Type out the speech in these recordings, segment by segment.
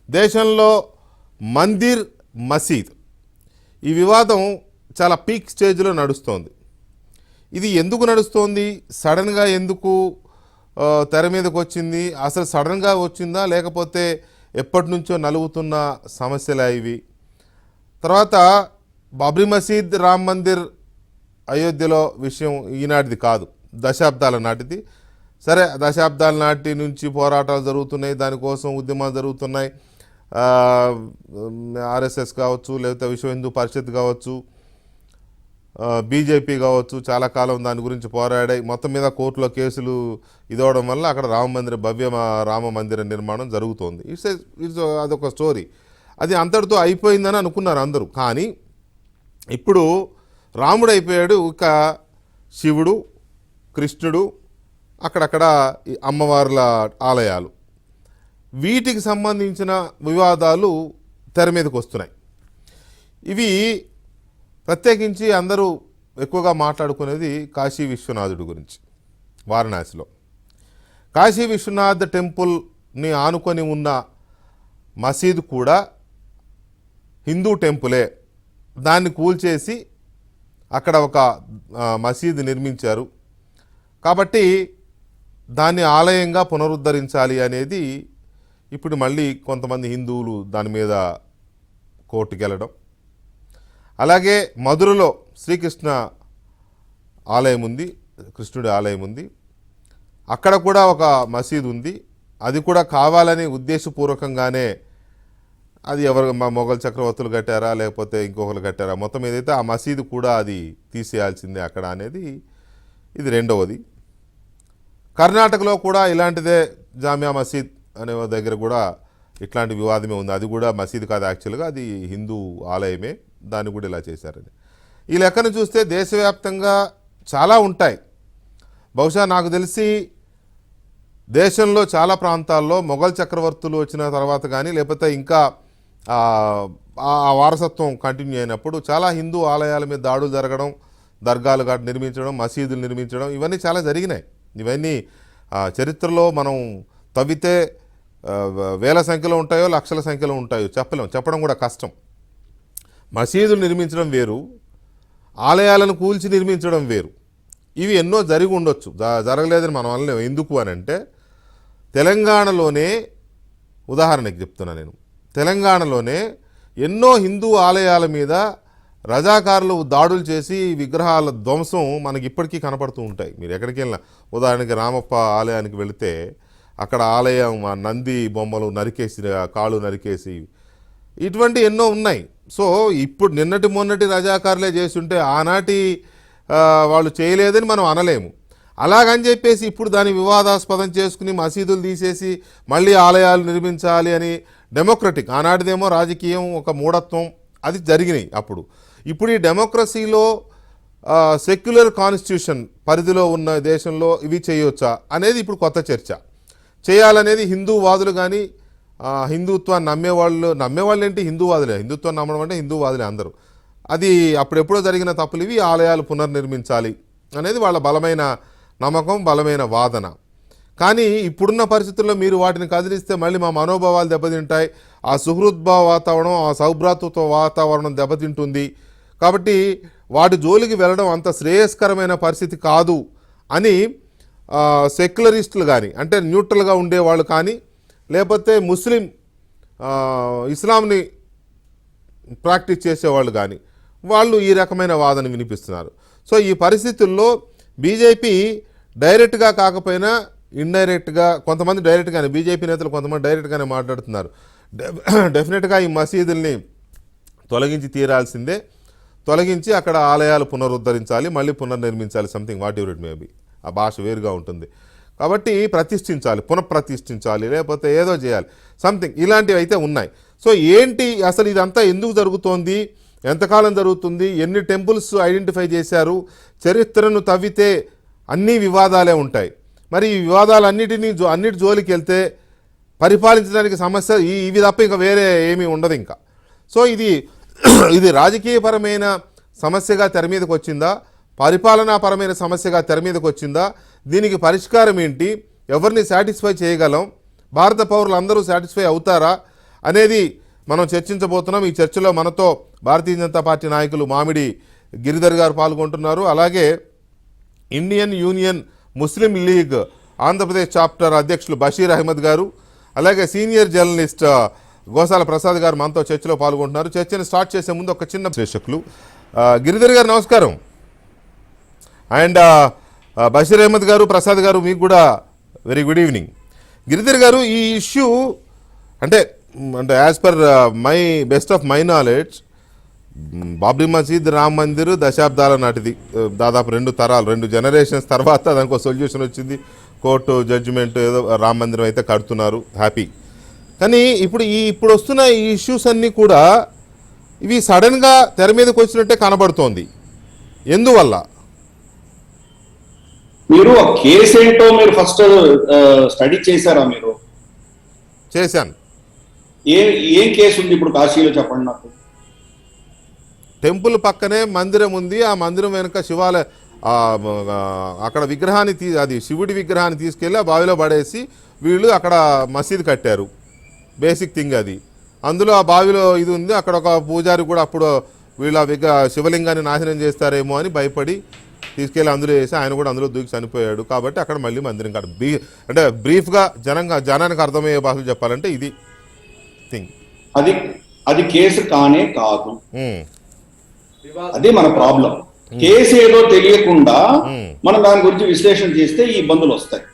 దేశంలో మందిర్ మసీద్ ఈ వివాదం చాలా పీక్ స్టేజ్లో నడుస్తోంది. ఇది ఎందుకు నడుస్తోంది, సడన్గా ఎందుకు తెర మీదకి వచ్చింది, అసలు సడన్గా వచ్చిందా లేకపోతే ఎప్పటి నుంచో నలుగుతున్న సమస్యలే ఇవి? తర్వాత బాబ్రీ మసీద్, రామ్ మందిర్ అయోధ్యలో విషయం ఈనాటిది కాదు, దశాబ్దాల నాటిది. సరే, దశాబ్దాల నాటి నుంచి పోరాటాలు జరుగుతున్నాయి, దానికోసం ఉద్యమాలు జరుగుతున్నాయి. ఆర్ఎస్ఎస్ కావచ్చు, లేకపోతే విశ్వ హిందూ పరిషత్ కావచ్చు, బీజేపీ కావచ్చు, చాలా కాలం దాని గురించి పోరాడాయి. మొత్తం మీద కోర్టులో కేసులు ఇదవడం వల్ల అక్కడ భవ్య రామ మందిర నిర్మాణం జరుగుతోంది. ఇట్స్ అదొక స్టోరీ. అది అంతటితో అయిపోయిందని అనుకున్నారు అందరూ. కానీ ఇప్పుడు రాముడు అయిపోయాడు, ఇక శివుడు, కృష్ణుడు, అక్కడక్కడ అమ్మవార్ల ఆలయాలు, వీటికి సంబంధించిన వివాదాలు తెర మీదకి వస్తున్నాయి. ఇవి ప్రత్యేకించి అందరూ ఎక్కువగా మాట్లాడుకునేది కాశీ విశ్వనాథుడి గురించి. వారణాసిలో కాశీ విశ్వనాథ్ టెంపుల్ని ఆనుకొని ఉన్న మసీదు కూడా హిందూ టెంపులే. దాన్ని కూల్చేసి అక్కడ ఒక మసీదు నిర్మించారు కాబట్టి దాన్ని ఆలయంగా పునరుద్ధరించాలి అనేది ఇప్పుడు మళ్ళీ కొంతమంది హిందువులు దాని మీద కోర్టుకు వెళ్ళడం. అలాగే మధురలో శ్రీకృష్ణ ఆలయం ఉంది, కృష్ణుడి ఆలయం ఉంది, అక్కడ కూడా ఒక మసీదు ఉంది. అది కూడా కావాలని ఉద్దేశపూర్వకంగానే, అది ఎవరు మొఘల్ చక్రవర్తులు కట్టారా లేకపోతే ఇంకొకరు కట్టారా, మొత్తం ఏదైతే ఆ మసీదు కూడా అది తీసేయాల్సిందే అక్కడ అనేది ఇది రెండవది. కర్ణాటకలో కూడా ఇలాంటిదే, జామియా మసీద్ అనే దగ్గర కూడా ఇట్లాంటి వివాదమే ఉంది. అది కూడా మసీదు కాదు, యాక్చువల్గా అది హిందూ ఆలయమే, దాన్ని కూడా ఇలా చేశారని. ఈ లెక్కను చూస్తే దేశవ్యాప్తంగా చాలా ఉంటాయి. బహుశా నాకు తెలిసి దేశంలో చాలా ప్రాంతాల్లో మొఘల్ చక్రవర్తులు వచ్చిన తర్వాత కానీ, లేకపోతే ఇంకా ఆ వారసత్వం కంటిన్యూ అయినప్పుడు చాలా హిందూ ఆలయాల మీద దాడులు జరగడం, దర్గాలు నిర్మించడం, మసీదులు నిర్మించడం, ఇవన్నీ చాలా జరిగినాయి. ఇవన్నీ చరిత్రలో మనం తవ్వితే వేల సంఖ్యలో ఉంటాయో లక్షల సంఖ్యలో ఉంటాయో చెప్పలేం, చెప్పడం కూడా కష్టం. మసీదులు నిర్మించడం వేరు, ఆలయాలను కూల్చి నిర్మించడం వేరు. ఇవి ఎన్నో జరిగి ఉండొచ్చు, జరగలేదని మనం అనలేం. ఎందుకు అని అంటే తెలంగాణలోనే, ఉదాహరణకి చెప్తున్నా నేను, తెలంగాణలోనే ఎన్నో హిందూ ఆలయాల మీద రజాకారులు దాడులు చేసి విగ్రహాల ధ్వంసం మనకి ఇప్పటికీ కనపడుతూ ఉంటాయి. మీరు ఎక్కడికి వెళ్ళినా, ఉదాహరణకి రామప్ప ఆలయానికి వెళితే అక్కడ ఆలయం నంది బొమ్మలు నరికేసి, కాళ్ళు నరికేసి, ఇటువంటి ఎన్నో ఉన్నాయి. సో ఇప్పుడు నిన్నటి మొన్నటి రజాకారులే చేస్తుంటే ఆనాటి వాళ్ళు చేయలేదని మనం అనలేము. అలాగని చెప్పేసి ఇప్పుడు దాన్ని వివాదాస్పదం చేసుకుని మసీదులు తీసేసి మళ్ళీ ఆలయాలు నిర్మించాలి అని డెమోక్రటిక్, ఆనాటిదేమో రాజకీయం, ఒక మూఢత్వం, అది జరిగినాయి అప్పుడు. ఇప్పుడు ఈ డెమోక్రసీలో సెక్యులర్ కాన్స్టిట్యూషన్ పరిధిలో ఉన్న దేశంలో ఇవి చేయవచ్చా అనేది ఇప్పుడు కొత్త చర్చ. చేయాలనేది హిందూవాదులు కానీ, హిందుత్వాన్ని నమ్మేవాళ్ళు ఏంటి, హిందూవాదులే. హిందుత్వాన్ని నమ్మడం అంటే హిందూవాదులే అందరూ. అది అప్పుడెప్పుడో జరిగిన తప్పులు ఇవి, ఆలయాలు పునర్నిర్మించాలి అనేది వాళ్ళ బలమైన నమ్మకం, బలమైన వాదన. కానీ ఇప్పుడున్న పరిస్థితుల్లో మీరు వాటిని కదిలిస్తే మళ్ళీ మా మనోభావాలు దెబ్బతింటాయి, ఆ సుహృద్భావ వాతావరణం, ఆ సౌభ్రాతృత్వ వాతావరణం దెబ్బతింటుంది. కాబట్టి వాటి జోలికి వెళ్ళడం అంత శ్రేయస్కరమైన పరిస్థితి కాదు అని సెక్యులరిస్టులు కానీ, అంటే న్యూట్రల్గా ఉండేవాళ్ళు కానీ, లేకపోతే ఇస్లాంని ప్రాక్టీస్ చేసేవాళ్ళు కానీ, వాళ్ళు ఈ రకమైన వాదన వినిపిస్తున్నారు. సో ఈ పరిస్థితుల్లో బీజేపీ డైరెక్ట్గా కాకపోయినా ఇండైరెక్ట్గా, కొంతమంది డైరెక్ట్గానే, బీజేపీ నేతలు కొంతమంది డైరెక్ట్గానే మాట్లాడుతున్నారు. డెఫినెట్గా ఈ మసీదుల్ని తొలగించి తీరాల్సిందే, తొలగించి అక్కడ ఆలయాలు పునరుద్ధరించాలి, మళ్ళీ పునర్నిర్మించాలి, something whatever it may be. ఆ భాష వేరుగా ఉంటుంది కాబట్టి ప్రతిష్ఠించాలి, పునఃప్రతిష్ఠించాలి, లేకపోతే ఏదో చేయాలి, సంథింగ్ ఇలాంటివి అయితే ఉన్నాయి. సో ఏంటి అసలు ఇదంతా ఎందుకు జరుగుతోంది, ఎంతకాలం జరుగుతుంది, ఎన్ని టెంపుల్స్ ఐడెంటిఫై చేశారు? చరిత్రను తవ్వితే అన్ని వివాదాలే ఉంటాయి. మరి ఈ అన్నిటి జోలికి వెళ్తే పరిపాలించడానికి సమస్య ఇవి తప్ప ఇంకా వేరే ఏమీ ఉండదు ఇంకా. సో ఇది రాజకీయపరమైన సమస్యగా తెర మీదకి వచ్చిందా, పరిపాలనాపరమైన సమస్యగా తెర మీదకి వచ్చిందా, దీనికి పరిష్కారం ఏంటి, ఎవరిని సాటిస్ఫై చేయగలం, భారత పౌరులు అందరూ సాటిస్ఫై అవుతారా అనేది మనం చర్చించబోతున్నాం. ఈ చర్చలో మనతో భారతీయ జనతా పార్టీ నాయకులు మామిడి గిరిధర్ గారు పాల్గొంటున్నారు. అలాగే ఇండియన్ యూనియన్ ముస్లిం లీగ్ ఆంధ్రప్రదేశ్ చాప్టర్ అధ్యక్షులు బషీర్ అహ్మద్ గారు, అలాగే సీనియర్ జర్నలిస్ట్ గోసాల ప్రసాద్ గారు మనతో చర్చలో పాల్గొంటున్నారు. చర్చను స్టార్ట్ చేసే ముందు ఒక చిన్న ప్రేక్షకులు గిరిధర్ గారు నమస్కారం. అండ్ బషీర్ అహ్మద్ గారు, ప్రసాద్ గారు మీకు కూడా వెరీ గుడ్ ఈవినింగ్. గిరిధర్ గారు, ఈ ఇష్యూ అంటే as per my best of my knowledge Babri మసీద్, రామ్ మందిర్ దశాబ్దాల నాటిది, దాదాపు 2 తరాలు 2 జనరేషన్స్ తర్వాత దానికి ఒక సొల్యూషన్ వచ్చింది. కోర్టు జడ్జిమెంట్ ఏదో రామ్ మందిరం అయితే కడుతున్నారు, హ్యాపీ. కానీ ఇప్పుడు వస్తున్న ఈ ఇష్యూస్ అన్నీ కూడా ఇవి సడన్గా తెర మీదకి వచ్చినట్టే కనబడుతోంది. ఎందువల్ల? మీరు ఆ కేసు ఏంటో మీరు ఫస్ట్ స్టడీ చేశారా? మీరు చేశాను. ఏం కేసు ఉంది ఇప్పుడు కాశీలో చెప్పండి నాకు. టెంపుల్ పక్కనే మందిరం ఉంది. ఆ మందిరం వెనుక శివాలయ అక్కడ విగ్రహాన్ని అది శివుడి విగ్రహాన్ని తీసుకెళ్ళి ఆ బావిలో పడేసి వీళ్ళు అక్కడ మసీదు కట్టారు. బేసిక్ థింగ్ అది. అందులో ఆ బావిలో ఇది ఉంది. అక్కడ ఒక పూజారి కూడా అప్పుడు వీళ్ళ శివలింగాన్ని నాశనం చేస్తారేమో అని భయపడి తీసుకెళ్ళి అందులో వేసి ఆయన కూడా అందులో దూకి చనిపోయాడు. కాబట్టి అక్కడ మళ్ళీ మందిరం అంటే బ్రీఫ్గా జనానికి అర్థమయ్యే భాషలు చెప్పాలంటే ఇది థింగ్. అది కేసు కానే కాదు. అదే మన ప్రాబ్లం. కేసు ఏదో తెలియకుండా మనం దాని గురించి విశ్లేషణ చేస్తే ఈ ఇబ్బందులు వస్తాయి.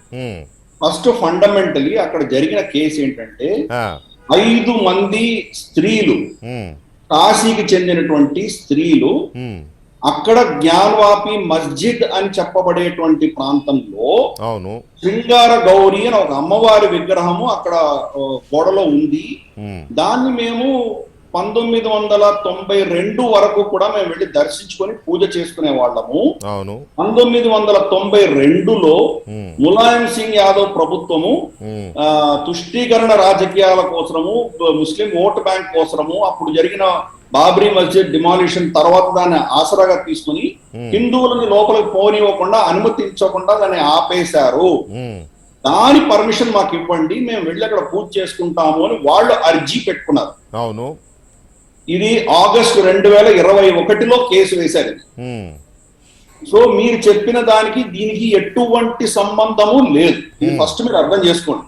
ఫస్ట్ ఫండమెంటలీ అక్కడ జరిగిన కేసు ఏంటంటే 5 మంది స్త్రీలు, కాశీకి చెందినటువంటి స్త్రీలు అక్కడ జ్ఞానవాపి మస్జిద్ అని చెప్పబడేటువంటి ప్రాంతంలో శృంగార గౌరీ అని ఒక అమ్మవారి విగ్రహము అక్కడ గోడలో ఉంది. దాన్ని మేము 1992 వరకు కూడా మేము వెళ్ళి దర్శించుకొని పూజ చేసుకునే వాళ్ళము. 1992లో ములాయం సింగ్ యాదవ్ ప్రభుత్వము తుష్టీకరణ రాజకీయాల కోసము, ముస్లిం ఓటు బ్యాంక్ కోసము అప్పుడు జరిగిన బాబ్రీ మస్జిద్ డిమాలిషన్ తర్వాత దాన్ని ఆసరాగా తీసుకుని హిందువులని లోపలికి పోనివ్వకుండా, అనుమతించకుండా దాన్ని ఆపేశారు. దాని పర్మిషన్ మాకు ఇవ్వండి, మేము వెళ్ళి అక్కడ పూజ చేసుకుంటాము అని వాళ్ళు అర్జీ పెట్టుకున్నారు. అవును, ఇది ఆగస్టు 2021లో కేసు వేశారు. సో మీరు చెప్పిన దానికి దీనికి ఎటువంటి సంబంధము లేదు. ఇది ఫస్ట్ మీరు అర్థం చేసుకోండి.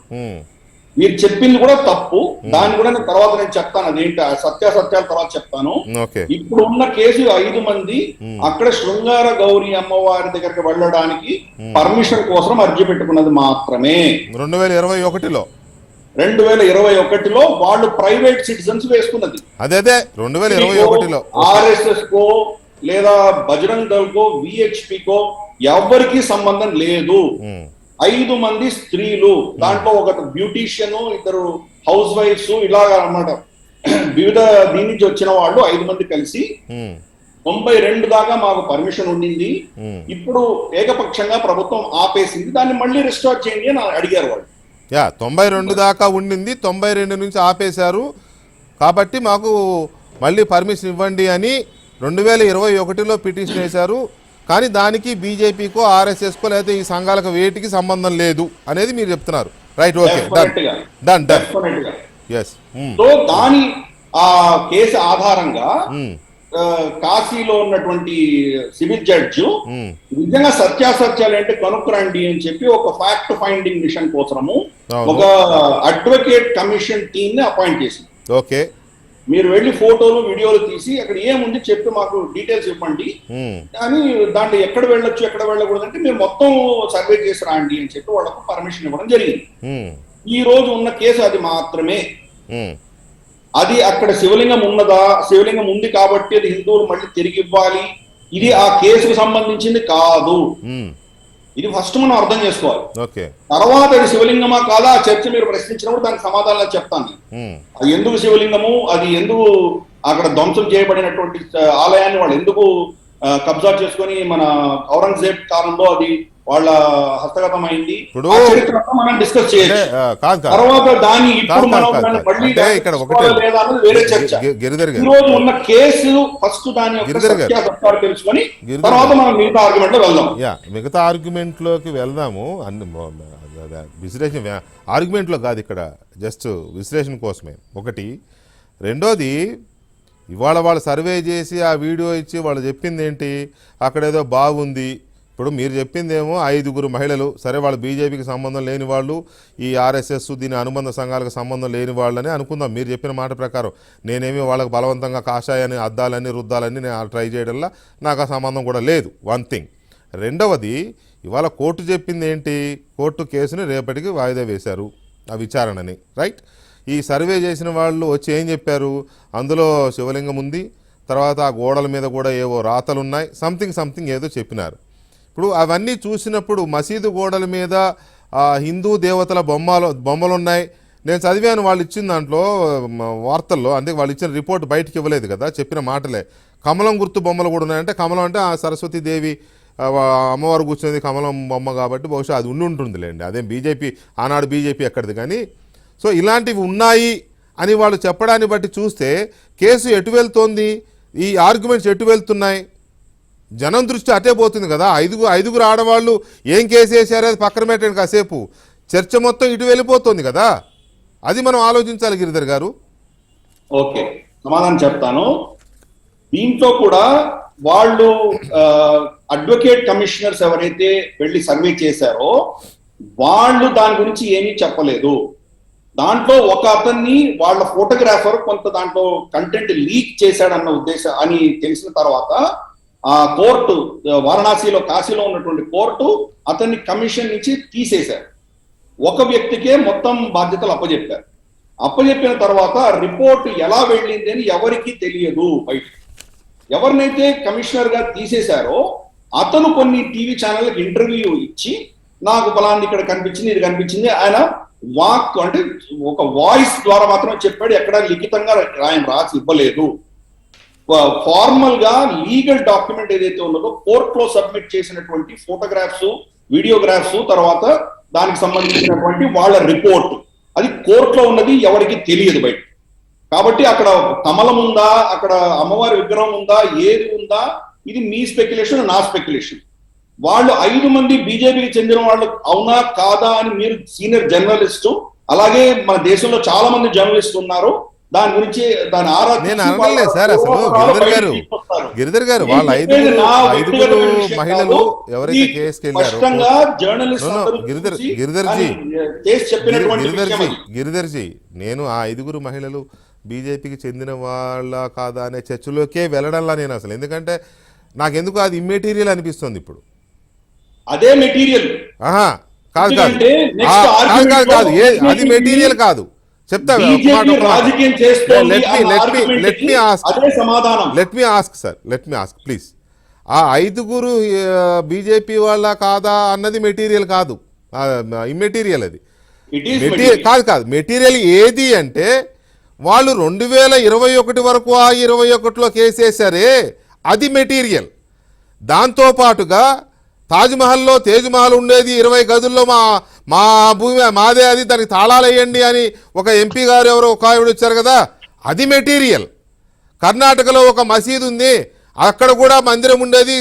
మీరు చెప్పింది కూడా తప్పు. దాన్ని కూడా నేను తర్వాత నేను చెప్తాను, అదేంటి సత్యాసత్యాల తర్వాత చెప్తాను. ఇప్పుడు ఉన్న కేసు 5 మంది అక్కడ శృంగార గౌరీ అమ్మవారి దగ్గరికి వెళ్ళడానికి పర్మిషన్ కోసం అర్జీ పెట్టుకున్నది మాత్రమే. 2021లో వాళ్ళు ప్రైవేట్ సిటిజన్స్ వేసుకున్నది. అదే 2021లో ఆర్ఎస్ఎస్ కో లేదా బజరంగ్ దళ్ కో విహెచ్పి కో ఎవరికి సంబంధం లేదు. 5 మంది స్త్రీలు, దాంట్లో ఒక బ్యూటీషియన్, 2 హౌస్ వైఫ్స్, ఇలాగా అన్నమాట. వివిధ దీని నుంచి వచ్చిన వాళ్ళు 5 మంది కలిసి 92 దాకా మాకు పర్మిషన్ ఉండింది. ఇప్పుడు ఏకపక్షంగా ప్రభుత్వం ఆపేసింది, దాన్ని మళ్ళీ రిస్టోర్ చేయండి అని అడిగారు వాళ్ళు. 92 దాకా ఉండింది, 92 నుంచి ఆపేశారు. కాబట్టి మాకు మళ్ళీ పర్మిషన్ ఇవ్వండి అని 2021లో పిటిషన్ వేశారు. కానీ దానికి బీజేపీకో ఆర్ఎస్ఎస్కో లేకపోతే ఈ సంఘాలకు వేటికి సంబంధం లేదు అనేది మీరు చెప్తున్నారు. Right, okay, done. సో దాని ఆ కేసు ఆధారంగా కాశీలో ఉన్నటువంటి సివిల్ జడ్జి నిజంగా సత్యాసత్యాలు అంటే కనుక్కురండి అని చెప్పి ఒక ఫ్యాక్ట్ ఫైండింగ్ మిషన్ కోసము ఒక అడ్వకేట్ కమిషన్ టీమ్ ని అపాయింట్ చేసింది. ఓకే, మీరు వెళ్ళి ఫోటోలు వీడియోలు తీసి అక్కడ ఏముంది చెప్పి మాకు డీటెయిల్స్ ఇవ్వండి అని, దాంట్లో ఎక్కడ వెళ్ళొచ్చు ఎక్కడ వెళ్ళకూడదు అంటే మీరు మొత్తం సర్వే చేసి రాండి అని చెప్పి వాళ్ళకు పర్మిషన్ ఇవ్వడం జరిగింది. ఈ రోజు ఉన్న కేసు అది మాత్రమే. అది అక్కడ శివలింగం ఉన్నదా, శివలింగం ఉంది కాబట్టి అది హిందువులు మళ్ళీ తిరిగి ఇవ్వాలి, ఇది ఆ కేసుకు సంబంధించింది కాదు. ఇది ఫస్ట్ మనం అర్థం చేసుకోవాలి. తర్వాత అది శివలింగమా కాదా ఆ చర్చ మీరు ప్రశ్నించినప్పుడు దానికి సమాధానం చెప్తాను. అది ఎందుకు శివలింగము, అది ఎందుకు అక్కడ ధ్వంసం చేయబడినటువంటి ఆలయాన్ని వాళ్ళు ఎందుకు కబ్జా చేసుకొని మన ఔరంగజేబ్ కాలంలో అది వాళ్ళ హస్తగతం అయింది, మనం డిస్కస్ చేయొచ్చు. తర్వాత దాన్ని ఇప్పుడు మనం వేరే చర్చ. ఈ రోజు ఉన్న కేసు ఫస్ట్ దాని సత్యాసత్యాలు తెలుసుకొని తర్వాత మనం మిగతా ఆర్గ్యుమెంట్ లో వెళ్దాం. మిగతా ఆర్గ్యుమెంట్ లోకి వెళ్దాము. విశ్లేషణ ఆర్గ్యుమెంట్లో కాదు, ఇక్కడ జస్ట్ విశ్లేషణ కోసమే ఒకటి. రెండోది, ఇవాళ వాళ్ళు సర్వే చేసి ఆ వీడియో ఇచ్చి వాళ్ళు చెప్పింది ఏంటి, అక్కడేదో బాగుంది. ఇప్పుడు మీరు చెప్పిందేమో 5 మహిళలు, సరే వాళ్ళు బీజేపీకి సంబంధం లేని వాళ్ళు, ఈ ఆర్ఎస్ఎస్ దీని అనుబంధ సంఘాలకు సంబంధం లేని వాళ్ళని అనుకుందాం. మీరు చెప్పిన మాట ప్రకారం నేనేమి వాళ్ళకి బలవంతంగా కాషాయాన్ని అద్దాలని రుద్దాలని నేను ట్రై చేయడంలో నాకు ఆ సంబంధం కూడా లేదు. One thing. రెండవది, ఇవాళ కోర్టు చెప్పింది ఏంటి, కోర్టు కేసుని రేపటికి వాయిదా వేశారు ఆ విచారణని, రైట్. ఈ సర్వే చేసిన వాళ్ళు వచ్చి ఏం చెప్పారు, అందులో శివలింగం ఉంది, తర్వాత ఆ గోడల మీద కూడా ఏవో రాతలు ఉన్నాయి, సంథింగ్ ఏదో చెప్పినారు. ఇప్పుడు అవన్నీ చూసినప్పుడు మసీదు గోడల మీద హిందూ దేవతల బొమ్మలు ఉన్నాయి. నేను చదివాను వాళ్ళు ఇచ్చిన దాంట్లో వార్తల్లో, అంటే వాళ్ళు ఇచ్చిన రిపోర్ట్ బయటికి ఇవ్వలేదు కదా, చెప్పిన మాటలే. కమలం గుర్తు బొమ్మలు కూడా ఉన్నాయంటే, కమలం అంటే ఆ సరస్వతీదేవి అమ్మవారు కూర్చునేది కమలం బొమ్మ కాబట్టి బహుశా అది ఉంటుందిలేండి, అదేం బీజేపీ ఆనాడు బీజేపీ ఎక్కడిది కానీ. సో ఇలాంటివి ఉన్నాయి అని వాళ్ళు చెప్పడాన్ని బట్టి చూస్తే కేసు ఎటు వెళ్తోంది, ఈ ఆర్గ్యుమెంట్స్ ఎటు వెళ్తున్నాయి, జనం దృష్టి అటే పోతుంది కదా. ఐదుగురు ఆడవాళ్ళు ఏం కేసు వేసారో అది పక్కన పెట్టండి, కాసేపు చర్చ మొత్తం ఇటు వెళ్ళిపోతుంది కదా. అది మనం ఆలోచించాలి గిరిధర్ గారు. ఓకే, సమాధానం చెప్తాను. దీంట్లో కూడా వాళ్ళు అడ్వకేట్ కమిషనర్స్ ఎవరైతే వెళ్ళి సర్వే చేశారో వాళ్ళు దాని గురించి ఏమీ చెప్పలేదు. దాంట్లో ఒక అతన్ని వాళ్ళ ఫోటోగ్రాఫర్ కొంత దాంట్లో కంటెంట్ లీక్ చేశాడన్న ఉద్దేశం అని తెలిసిన తర్వాత ఆ కోర్టు వారణాసిలో కాశీలో ఉన్నటువంటి కోర్టు అతన్ని కమిషన్ నుంచి తీసేశారు. ఒక వ్యక్తికే మొత్తం బాధ్యతలు అప్పచెప్పారు. అప్పచెప్పిన తర్వాత రిపోర్ట్ ఎలా వెళ్ళింది అని ఎవరికీ తెలియదు. బయట ఎవరినైతే కమిషనర్ గా తీసేశారో అతను కొన్ని టీవీ ఛానళ్ళకి ఇంటర్వ్యూ ఇచ్చి నాకు ఫలాంది ఇక్కడ కనిపించింది, ఇది కనిపించింది, ఆయన వాక్ అంటే ఒక వాయిస్ ద్వారా మాత్రం చెప్పాడు, ఎక్కడ లిఖితంగా ఆయన రాసి ఇవ్వలేదు. ఫార్మల్ గా లీగల్ డాక్యుమెంట్ ఏదైతే ఉన్నదో కోర్ట్ లో సబ్మిట్ చేసినటువంటి ఫోటోగ్రాఫ్స్, వీడియోగ్రాఫ్స్, తర్వాత దానికి సంబంధించినటువంటి వాళ్ళ రిపోర్ట్, అది కోర్టులో ఉన్నది ఎవరికి తెలియదు బయట. కాబట్టి అక్కడ కమలం ఉందా, అక్కడ అమ్మవారి విగ్రహం ఉందా, ఏది ఉందా, ఇది మీ స్పెక్యులేషన్, నా స్పెక్యులేషన్. వాళ్ళు 5 మంది బీజేపీకి చెందిన వాళ్ళు అవునా కాదా అని మీరు సీనియర్ జర్నలిస్టు, అలాగే మన దేశంలో చాలా మంది జర్నలిస్టులు ఉన్నారు, దాని గురించి దాని నేను అనలేదు సార్. అసలు గిరిధర్ గారు వాళ్ళ 5 మహిళలు ఎవరైతే కేసుకి వెళ్ళారో, గిరిధర్జీ నేను ఆ 5 మహిళలు బీజేపీకి చెందిన వాళ్ళ కాదా అనే చర్చలోకే వెళ్ళడంలా నేను అసలు. ఎందుకంటే నాకెందుకు అది ఇమ్మెటీరియల్ అనిపిస్తుంది ఇప్పుడు. అదే మెటీరియల్ కాదు అది మెటీరియల్ కాదు. చెప్తా, లెట్ మీ ఆస్క్ ప్లీజ్. ఆ 5 బీజేపీ వాళ్ళ కాదా అన్నది మెటీరియల్ కాదు, ఇమ్మెటీరియల్ అది. కాదు మెటీరియల్ ఏది అంటే వాళ్ళు 2021 వరకు ఆ 21లో కేసేసారే అది మెటీరియల్. దాంతోపాటుగా తాజ్మహల్లో తేజ్మహల్ ఉండేది 20 గదుల్లో మా భూమి మాదే, అది దానికి తాళాలు వేయండి అని ఒక ఎంపీ గారు ఎవరో ఒక ఆవిడ వచ్చారు కదా, అది మెటీరియల్. కర్ణాటకలో ఒక మసీదు ఉంది, అక్కడ కూడా మందిరం ఉండేది,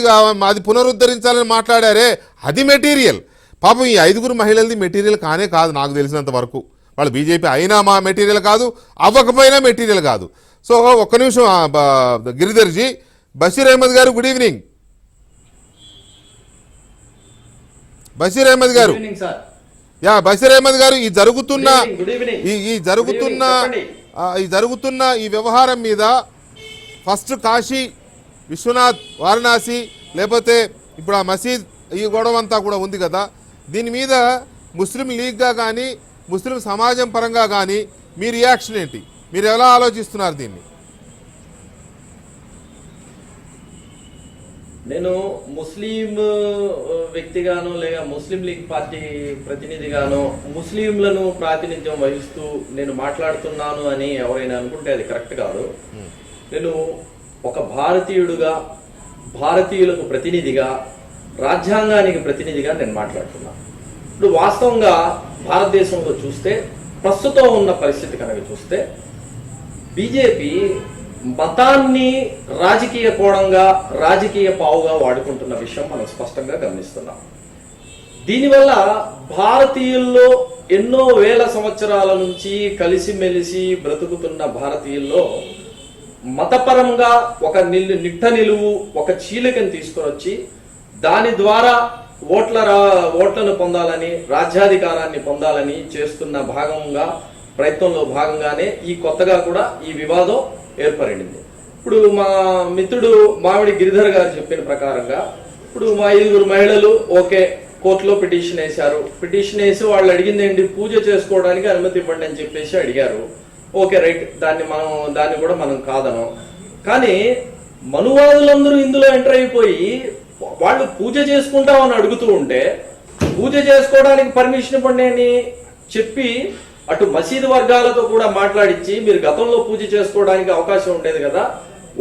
అది పునరుద్ధరించాలని మాట్లాడారే, అది మెటీరియల్. పాపం ఈ 5 మహిళలది మెటీరియల్ కానే కాదు నాకు తెలిసినంత వరకు. వాళ్ళు బీజేపీ అయినా మా మెటీరియల్ కాదు, అవ్వకపోయినా మెటీరియల్ కాదు. సో ఒక్క నిమిషం గిరిధర్జీ. బషీర్ అహ్మద్ గారు గుడ్ ఈవినింగ్. బషీర్ అహ్మద్ గారు, బషీర్ అహ్మద్ గారు, ఈ జరుగుతున్న ఈ వ్యవహారం మీద ఫస్ట్ కాశీ విశ్వనాథ్, వారణాసి, లేకపోతే ఇప్పుడు ఆ మసీద్, ఈ గొడవ అంతా కూడా ఉంది కదా, దీని మీద ముస్లిం లీగ్గా కానీ ముస్లిం సమాజం పరంగా కానీ మీ రియాక్షన్ ఏంటి, మీరు ఎలా ఆలోచిస్తున్నారు దీన్ని? నేను ముస్లిం వ్యక్తిగానో లేక ముస్లిం లీగ్ పార్టీ ప్రతినిధిగానో ముస్లింలను ప్రాతినిధ్యం వహిస్తూ నేను మాట్లాడుతున్నాను అని ఎవరైనా అనుకుంటే అది కరెక్ట్ కాదు. నేను ఒక భారతీయుడుగా, భారతీయులకు ప్రతినిధిగా, రాజ్యాంగానికి ప్రతినిధిగా నేను మాట్లాడుతున్నాను. ఇప్పుడు వాస్తవంగా భారతదేశంలో చూస్తే, ప్రస్తుతం ఉన్న పరిస్థితి కనుక చూస్తే, బీజేపీ మతాన్ని రాజకీయ కోణంగా, రాజకీయ పావుగా వాడుకుంటున్న విషయం మనం స్పష్టంగా గమనిస్తున్నాం. దీనివల్ల భారతీయుల్లో ఎన్నో వేల సంవత్సరాల నుంచి కలిసిమెలిసి బ్రతుకుతున్న భారతీయుల్లో మతపరంగా ఒక నిట్ట నిలువు ఒక చీలికను తీసుకొని వచ్చి దాని ద్వారా ఓట్లను పొందాలని రాజ్యాధికారాన్ని పొందాలని చేస్తున్న ప్రయత్నంలో భాగంగానే ఈ కొత్తగా కూడా ఈ వివాదం ఏర్పడింది. ఇప్పుడు మా మిత్రుడు మామిడి గిరిధర్ గారు చెప్పిన ప్రకారంగా ఇప్పుడు మా 5 మహిళలు ఓకే కోర్టులో పిటిషన్ వేశారు. పిటిషన్ వేసి వాళ్ళు అడిగింది ఏంటి, పూజ చేసుకోవడానికి అనుమతి ఇవ్వండి అని చెప్పేసి అడిగారు. ఓకే రైట్, దాన్ని కూడా మనం కాదనం. కానీ మనువాదులందరూ ఇందులో ఎంటర్ అయిపోయి వాళ్ళు పూజ చేసుకుంటామని అడుగుతూ ఉంటే పూజ చేసుకోవడానికి పర్మిషన్ ఇవ్వండి అని చెప్పి అటు మసీదు వర్గాలతో కూడా మాట్లాడించి మీరు గతంలో పూజ చేసుకోవడానికి అవకాశం ఉండేది కదా,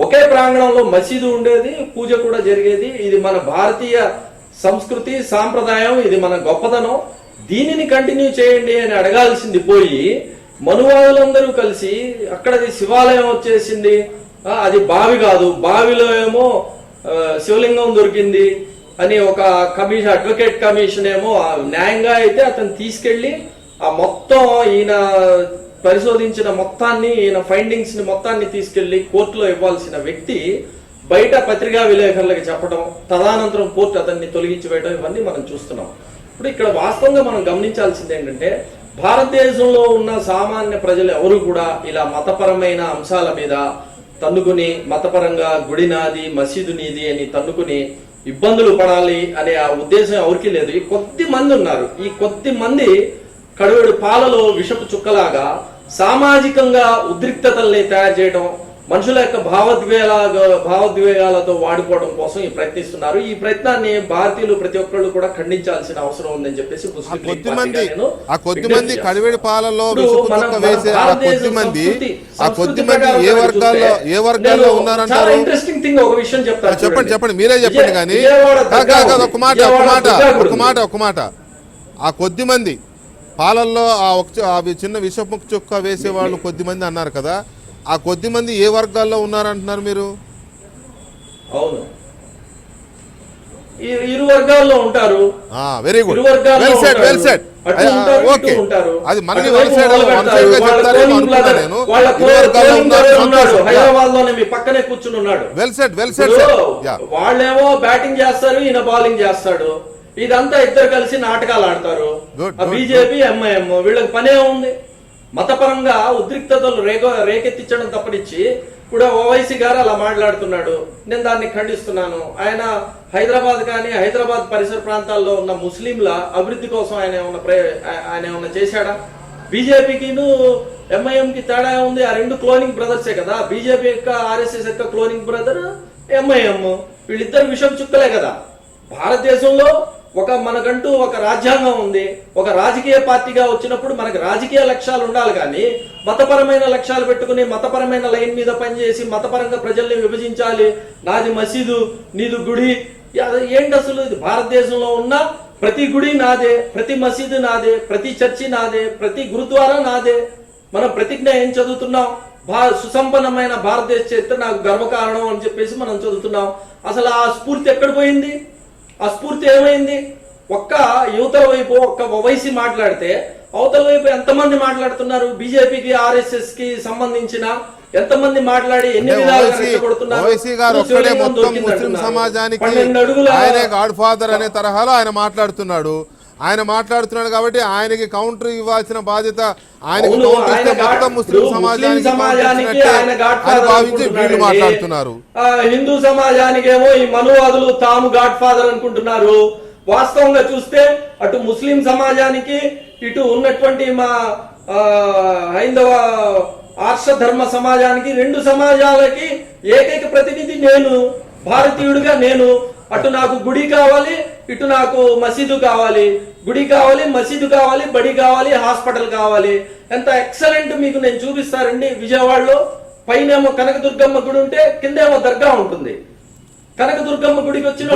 ఒకే ప్రాంగణంలో మసీదు ఉండేది, పూజ కూడా జరిగేది, ఇది మన భారతీయ సంస్కృతి సాంప్రదాయం, ఇది మన గొప్పతనం, దీనిని కంటిన్యూ చేయండి అని అడగాల్సింది పోయి మనువాదులందరూ కలిసి అక్కడది శివాలయం వచ్చేసింది, అది బావి కాదు, బావిలో ఏమో శివలింగం దొరికింది అని ఒక కమిషన్ అడ్వకేట్ కమిషన్ ఏమో న్యాయంగా అయితే అతను తీసుకెళ్లి ఆ మొత్తం ఈయన పరిశోధించిన మొత్తాన్ని ఈయన ఫైండింగ్స్ ని మొత్తాన్ని తీసుకెళ్లి కోర్టులో ఇవ్వాల్సిన వ్యక్తి బయట పత్రికా విలేకరులకు చెప్పడం, తదనంతరం కోర్టు అతన్ని తొలగించి వేయడం, ఇవన్నీ మనం చూస్తున్నాం. ఇప్పుడు ఇక్కడ వాస్తవంగా మనం గమనించాల్సింది ఏంటంటే భారతదేశంలో ఉన్న సామాన్య ప్రజలు ఎవరు కూడా ఇలా మతపరమైన అంశాల మీద తన్నుకుని మతపరంగా గుడి నాది మసీదు నీది అని తన్నుకుని ఇబ్బందులు పడాలి అనే ఆ ఉద్దేశం ఎవరికి లేదు. ఈ కొద్ది మంది ఉన్నారు, ఈ కొద్ది మంది కడువెడు పాలలో విషపు చుక్కలాగా సామాజికంగా ఉద్రిక్తతల్ని తయారు చేయడం, మనుషుల యొక్క భావోద్వేగాలతో వాడుకోవడం కోసం ఈ ప్రయత్నిస్తున్నారు. ఈ ప్రయత్నాన్ని భారతీయులు ప్రతి ఒక్కళ్ళు కూడా ఖండించాల్సిన అవసరం ఉందని చెప్పేసి ఆ కొద్ది మంది కడివెడి పాలలో వేసే ఆ కొద్ది మంది ఏ వర్గాల్లో ఉన్నారంటారు? ఇంట్రెస్టింగ్ థింగ్ ఒక విషయం చెప్తారు, చెప్పండి మీరే చెప్పండి. కానీ ఒక మాట ఆ కొద్ది మంది పాలల్లో అవి చిన్న విషపు చుక్క వేసే వాళ్ళు కొద్ది మంది అన్నారు కదా, ఆ కొద్ది మంది ఏ వర్గాల్లో ఉన్నారంటున్నారు మీరు? అవును, ఇరు వర్గాల్లో ఉంటారు. Very good, well said, well said. Okay, అది మనకి వెల్ సెడ్ చెప్తారేమో అనుకున్నా నేను. హైదరాబాద్ లోనే మీ పక్కనే కూర్చుని ఉన్నాడు. Well said, well said. వాళ్ళేమో బ్యాటింగ్ చేస్తారు, ఈయన బౌలింగ్ చేస్తాడు, ఇదంతా ఇద్దరు కలిసి నాటకాలు ఆడతారు. బీజేపీ ఎంఐఎం వీళ్ళకి పనే ఉంది, మతపరంగా ఉద్రిక్తతలు రేకెత్తించడం తప్పనిచ్చి. కూడా ఓవైసీ గారు అలా మాట్లాడుతున్నాడు, నేను దాన్ని ఖండిస్తున్నాను. ఆయన హైదరాబాద్ కానీ హైదరాబాద్ పరిసర ప్రాంతాల్లో ఉన్న ముస్లింల అభివృద్ధి కోసం ఆయన ఏమన్నా చేశాడా? బీజేపీకిను ఎంఐఎంకి తేడా ఉంది, ఆ రెండు క్లోనింగ్ బ్రదర్సే కదా. బీజేపీ యొక్క ఆర్ఎస్ఎస్ యొక్క క్లోనింగ్ బ్రదర్ ఎంఐఎం, వీళ్ళిద్దరు విషం చుక్కలే కదా. భారతదేశంలో మనకంటూ ఒక రాజ్యాంగం ఉంది. ఒక రాజకీయ పార్టీగా వచ్చినప్పుడు మనకు రాజకీయ లక్ష్యాలు ఉండాలి, కానీ మతపరమైన లక్ష్యాలు పెట్టుకుని మతపరమైన లైన్ మీద పనిచేసి మతపరంగా ప్రజల్ని విభజించాలి. నాది మసీదు, నీది గుడి, ఏంటి అసలు? ఇది భారతదేశంలో ఉన్న ప్రతి గుడి నాదే, ప్రతి మసీదు నాదే, ప్రతి చర్చి నాదే, ప్రతి గురుద్వారా నాదే. మనం ప్రతిజ్ఞ ఏం చదువుతున్నాం? సుసంపన్నమైన భారతదేశ చరిత్ర నాకు గర్వకారణం అని చెప్పేసి మనం చదువుతున్నాం. అసలు ఆ స్ఫూర్తి ఎక్కడ పోయింది? ఆ స్ఫూర్తి ఏమైంది? ఒక్క యువతల వైపు ఒక్క ఓవైసీ మాట్లాడితే అవతల వైపు ఎంతమంది మాట్లాడుతున్నారు? బీజేపీకి ఆర్ఎస్ఎస్ కి సంబంధించిన ఎంతమంది మాట్లాడి ఎన్ని ముస్లిం సమాజానికి ఆయనే గాడ్ ఫాదర్ అనే తరహాలో ఆయన మాట్లాడుతున్నాడు. కాబట్టి ఆయనకి కౌంటర్ ఇవ్వాల్సిన బాధ్యత ఆయనకి మొత్తం ముస్లిం సమాజానికి భావించి వీళ్ళు మాట్లాడుతున్నారు. హిందూ సమాజానికేమో ఈ మనువాదులు తాము గాడ్ ఫాదర్ అనుకుంటున్నారు. వాస్తవంగా చూస్తే అటు ముస్లిం సమాజానికి ఇటు ఉన్నటువంటి మా హైందవ ఆర్ష ధర్మ సమాజానికి, రెండు సమాజాలకి ఏకైక ప్రతినిధి నేను, భారతీయుడిగా నేను. అటు నాకు గుడి కావాలి, ఇటు నాకు మసీదు కావాలి. గుడి కావాలి, మసీదు కావాలి, బడి కావాలి, హాస్పిటల్ కావాలి. ఎంత ఎక్సలెంట్ మీకు నేను చూపిస్తారండి. విజయవాడలో పైనేమో కనకదుర్గమ్మ గుడి ఉంటే కిందేమో దర్గా ఉంటుంది. కనకదుర్గమ్మ గుడికి వచ్చిన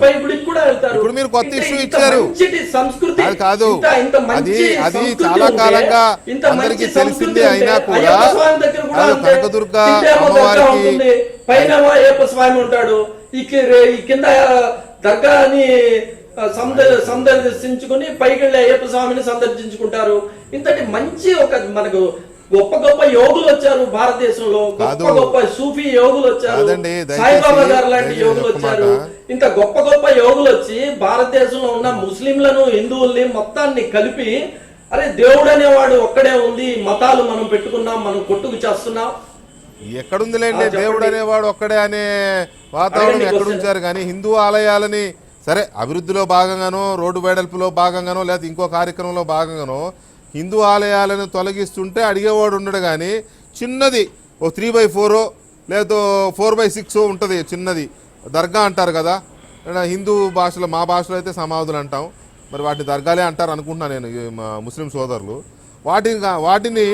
పై గుడికి కూడా వెళ్తారు. ఇప్పుడు మీరు కొత్త ఇష్యూ ఇచ్చారు. సంస్కృతి కాదు, అది చాలా కాలంగా అందరికీ తెలిసిందే. అయినా కూడా కనకదుర్గ పైన అయ్యప్ప స్వామి ఉంటాడు, ఈ కింద దర్గా అని సందర్శించుకుని పైకి వెళ్ళి అయ్యప్ప స్వామిని సందర్శించుకుంటారు. ఇంతటి మంచి ఒక మనకు గొప్ప గొప్ప యోగులు వచ్చారు భారతదేశంలో, గొప్ప గొప్ప సూఫీ యోగులు వచ్చారు, సాయిబాబా గారు లాంటి యోగులు వచ్చారు. ఇంత గొప్ప గొప్ప యోగులు వచ్చి భారతదేశంలో ఉన్న ముస్లింలను హిందువుల్ని మొత్తాన్ని కలిపి అరే దేవుడు అనేవాడు ఒక్కడే ఉంది, మతాలు మనం పెట్టుకున్నాం, మనం కొట్టుకు చేస్తున్నాం. ఎక్కడుందిలేండి దేవుడు అనేవాడు ఒక్కడే అనే వాతావరణం ఎక్కడుంచారు కానీ హిందూ ఆలయాలని సరే అభివృద్ధిలో భాగంగానో రోడ్డు వెడల్పులో భాగంగానో లేకపోతే ఇంకో కార్యక్రమంలో భాగంగానో హిందూ ఆలయాలను తొలగిస్తుంటే అడిగేవాడు ఉండడు. కానీ చిన్నది ఓ 3/4 లేదా 4/6 ఉంటుంది, చిన్నది దర్గా అంటారు కదా హిందూ భాషలో, మా భాషలో అయితే సమాధులు అంటాం, మరి వాటిని దర్గాలే అంటారు అనుకుంటున్నాను నేను, మా ముస్లిం సోదరులు. వాటిని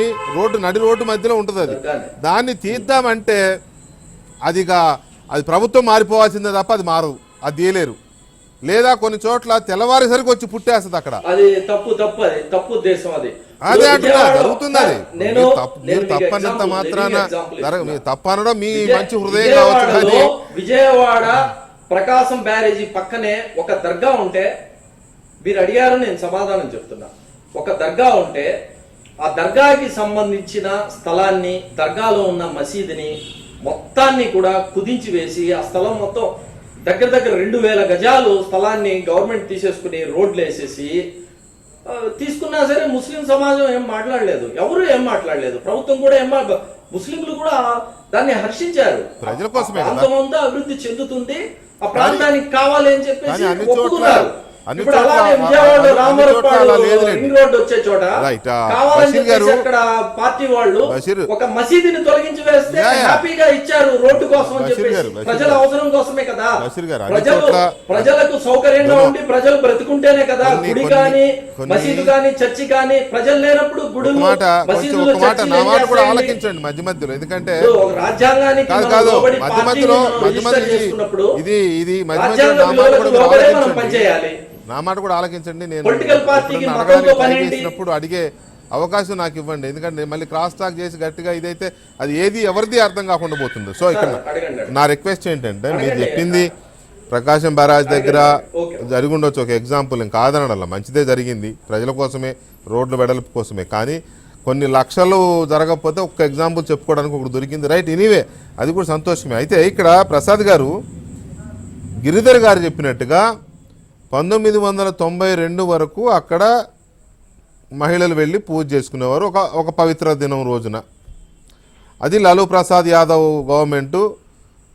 నడి రోడ్డు మధ్యలో ఉంటుంది. అది దాన్ని తీద్దామంటే అది ప్రభుత్వం మారిపోవాల్సిందే తప్ప అది మారదు, అది తీయలేరు. లేదా కొన్ని చోట్ల తెల్లవారేసరికి వచ్చి పుట్టేస్తుంది అక్కడ. అది తప్పు ఉద్దేశం. అదే అంటున్నా జరుగుతుంది. అది మీరు తప్పనంత మాత్రాన తప్పు అనడం మీ మంచి హృదయం కావచ్చు. కానీ విజయవాడ ప్రకాశం బ్యారేజీ పక్కనే ఒక దర్గా ఉంటే, మీరు అడిగారు నేను సమాధానం చెప్తున్నా, ఒక దర్గా ఉంటే ఆ దర్గాకి సంబంధించిన స్థలాన్ని, దర్గాలో ఉన్న మసీదుని మొత్తాన్ని కూడా కుదించి వేసి ఆ స్థలం మొత్తం దగ్గర 2000 గజాలు స్థలాన్ని గవర్నమెంట్ తీసేసుకుని రోడ్లు వేసేసి తీసుకున్నా సరే ముస్లిం సమాజం ఏం మాట్లాడలేదు, ఎవరు ఏం మాట్లాడలేదు, ప్రభుత్వం కూడా ముస్లింలు కూడా దాన్ని హర్షించారు. ప్రజల కోసమే ప్రాంతం అభివృద్ధి చెందుతుంది, ఆ ప్రాంతానికి కావాలి అని చెప్పేసి ఒప్పుకున్నారు. ఇప్పుడు అలాగే విజయవాడ రామవరపాడు రింగ్ రోడ్ వచ్చే చోట కావాలని చెప్పేసి అక్కడ పార్టీ వాళ్ళు ఒక మసీదుని తొలగించి వేస్తే హ్యాపీగా ఇచ్చారు రోడ్డు కోసం అని చెప్పేసి, ప్రజల అవసరం కోసమే కదా, ప్రజలకు సౌకర్యంగా ఉండి ప్రజలు బ్రతుకుంటేనే కదా గుడి కానీ మసీదు కానీ చర్చి కానీ. ప్రజలు లేనప్పుడు గుడులు మసీదులు ఆలకించండి మధ్య మధ్యలో, ఎందుకంటే రాజ్యాంగానికి చేసుకున్నప్పుడు రాజ్యాంగ విలువలకు లోబడే మనం పనిచేయాలి. నా మాట కూడా ఆలకించండి. నేను చేసినప్పుడు అడిగే అవకాశం నాకు ఇవ్వండి, ఎందుకంటే మళ్ళీ క్రాస్ టాక్ చేసి గట్టిగా ఇదైతే అది ఏది ఎవరిది అర్థం కాకుండా పోతుంది. సో ఇక్కడ నా రిక్వెస్ట్ ఏంటంటే, మీరు చెప్పింది ప్రకాశం బ్యారాజ్ దగ్గర జరిగి ఉండొచ్చు ఒక ఎగ్జాంపుల్, ఇంకా కాదనడం మంచిదే జరిగింది, ప్రజల కోసమే రోడ్ల వెడల్పు కోసమే. కానీ కొన్ని లక్షలు జరగకపోతే ఒక్క ఎగ్జాంపుల్ చెప్పుకోవడానికి ఒకటి దొరికింది, రైట్. ఎనీవే అది కూడా సంతోషమే. అయితే ఇక్కడ ప్రసాద్ గారు, గిరిధర్ గారు చెప్పినట్టుగా 1992 వరకు అక్కడ మహిళలు వెళ్ళి పూజ చేసుకునేవారు ఒక పవిత్ర దినం రోజున. అది లాలూ ప్రసాద్ యాదవ్ గవర్నమెంట్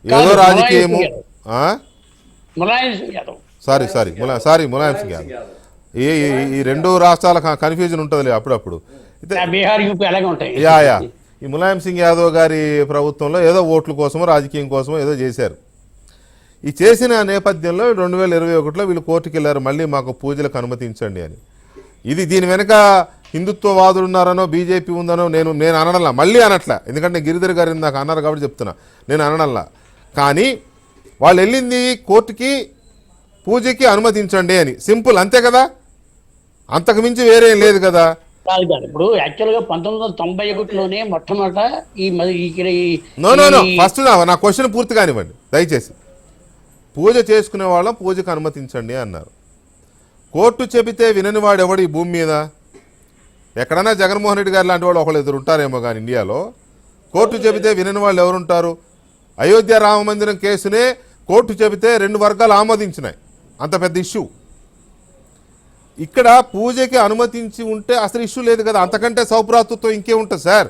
ఏదో రాజకీయము ములాయం సింగ్ యాదవ్. ఈ రెండు రాష్ట్రాల కన్ఫ్యూజన్ ఉంటుంది అప్పుడప్పుడు. ఈ ములాయం సింగ్ యాదవ్ గారి ప్రభుత్వంలో ఏదో ఓట్ల కోసమో రాజకీయం కోసమో ఏదో చేశారు. ఈ చేసిన నేపథ్యంలో 2021లో వీళ్ళు కోర్టుకు వెళ్ళారు, మళ్ళీ మాకు పూజలకు అనుమతించండి అని. దీని వెనక హిందుత్వవాదులు ఉన్నారనో బీజేపీ ఉందనో నేను అనడంలా, మళ్ళీ అనట్లా, ఎందుకంటే గిరిధర్ గారు నాకు అన్నారు కాబట్టి చెప్తున్నా, నేను అనడంలా. కానీ వాళ్ళు వెళ్ళింది కోర్టుకి పూజకి అనుమతించండి అని, సింపుల్, అంతే కదా, అంతకు మించి వేరే లేదు కదా. ఇప్పుడు యాక్చువల్గా 1991లోనే మొట్టమొదట ఫస్ట్ నా క్వశ్చన్ పూర్తి కానివ్వండి దయచేసి. పూజ చేసుకునే వాళ్ళం పూజకు అనుమతించండి అన్నారు. కోర్టు చెబితే వినని వాడు ఎవడు ఈ భూమి మీద? ఎక్కడైనా జగన్మోహన్ రెడ్డి గారు లాంటి వాళ్ళు ఒకళ్ళు ఎదురు ఉంటారేమో కానీ ఇండియాలో కోర్టు చెబితే వినని వాళ్ళు ఎవరుంటారు? అయోధ్య రామ మందిరం కేసునే కోర్టు చెబితే 2 వర్గాలు ఆమోదించినాయి, అంత పెద్ద ఇష్యూ. ఇక్కడ పూజకి అనుమతించి ఉంటే అసలు ఇష్యూ లేదు కదా, అంతకంటే సౌభ్రాతృత్వం ఇంకేముంటుంది సార్?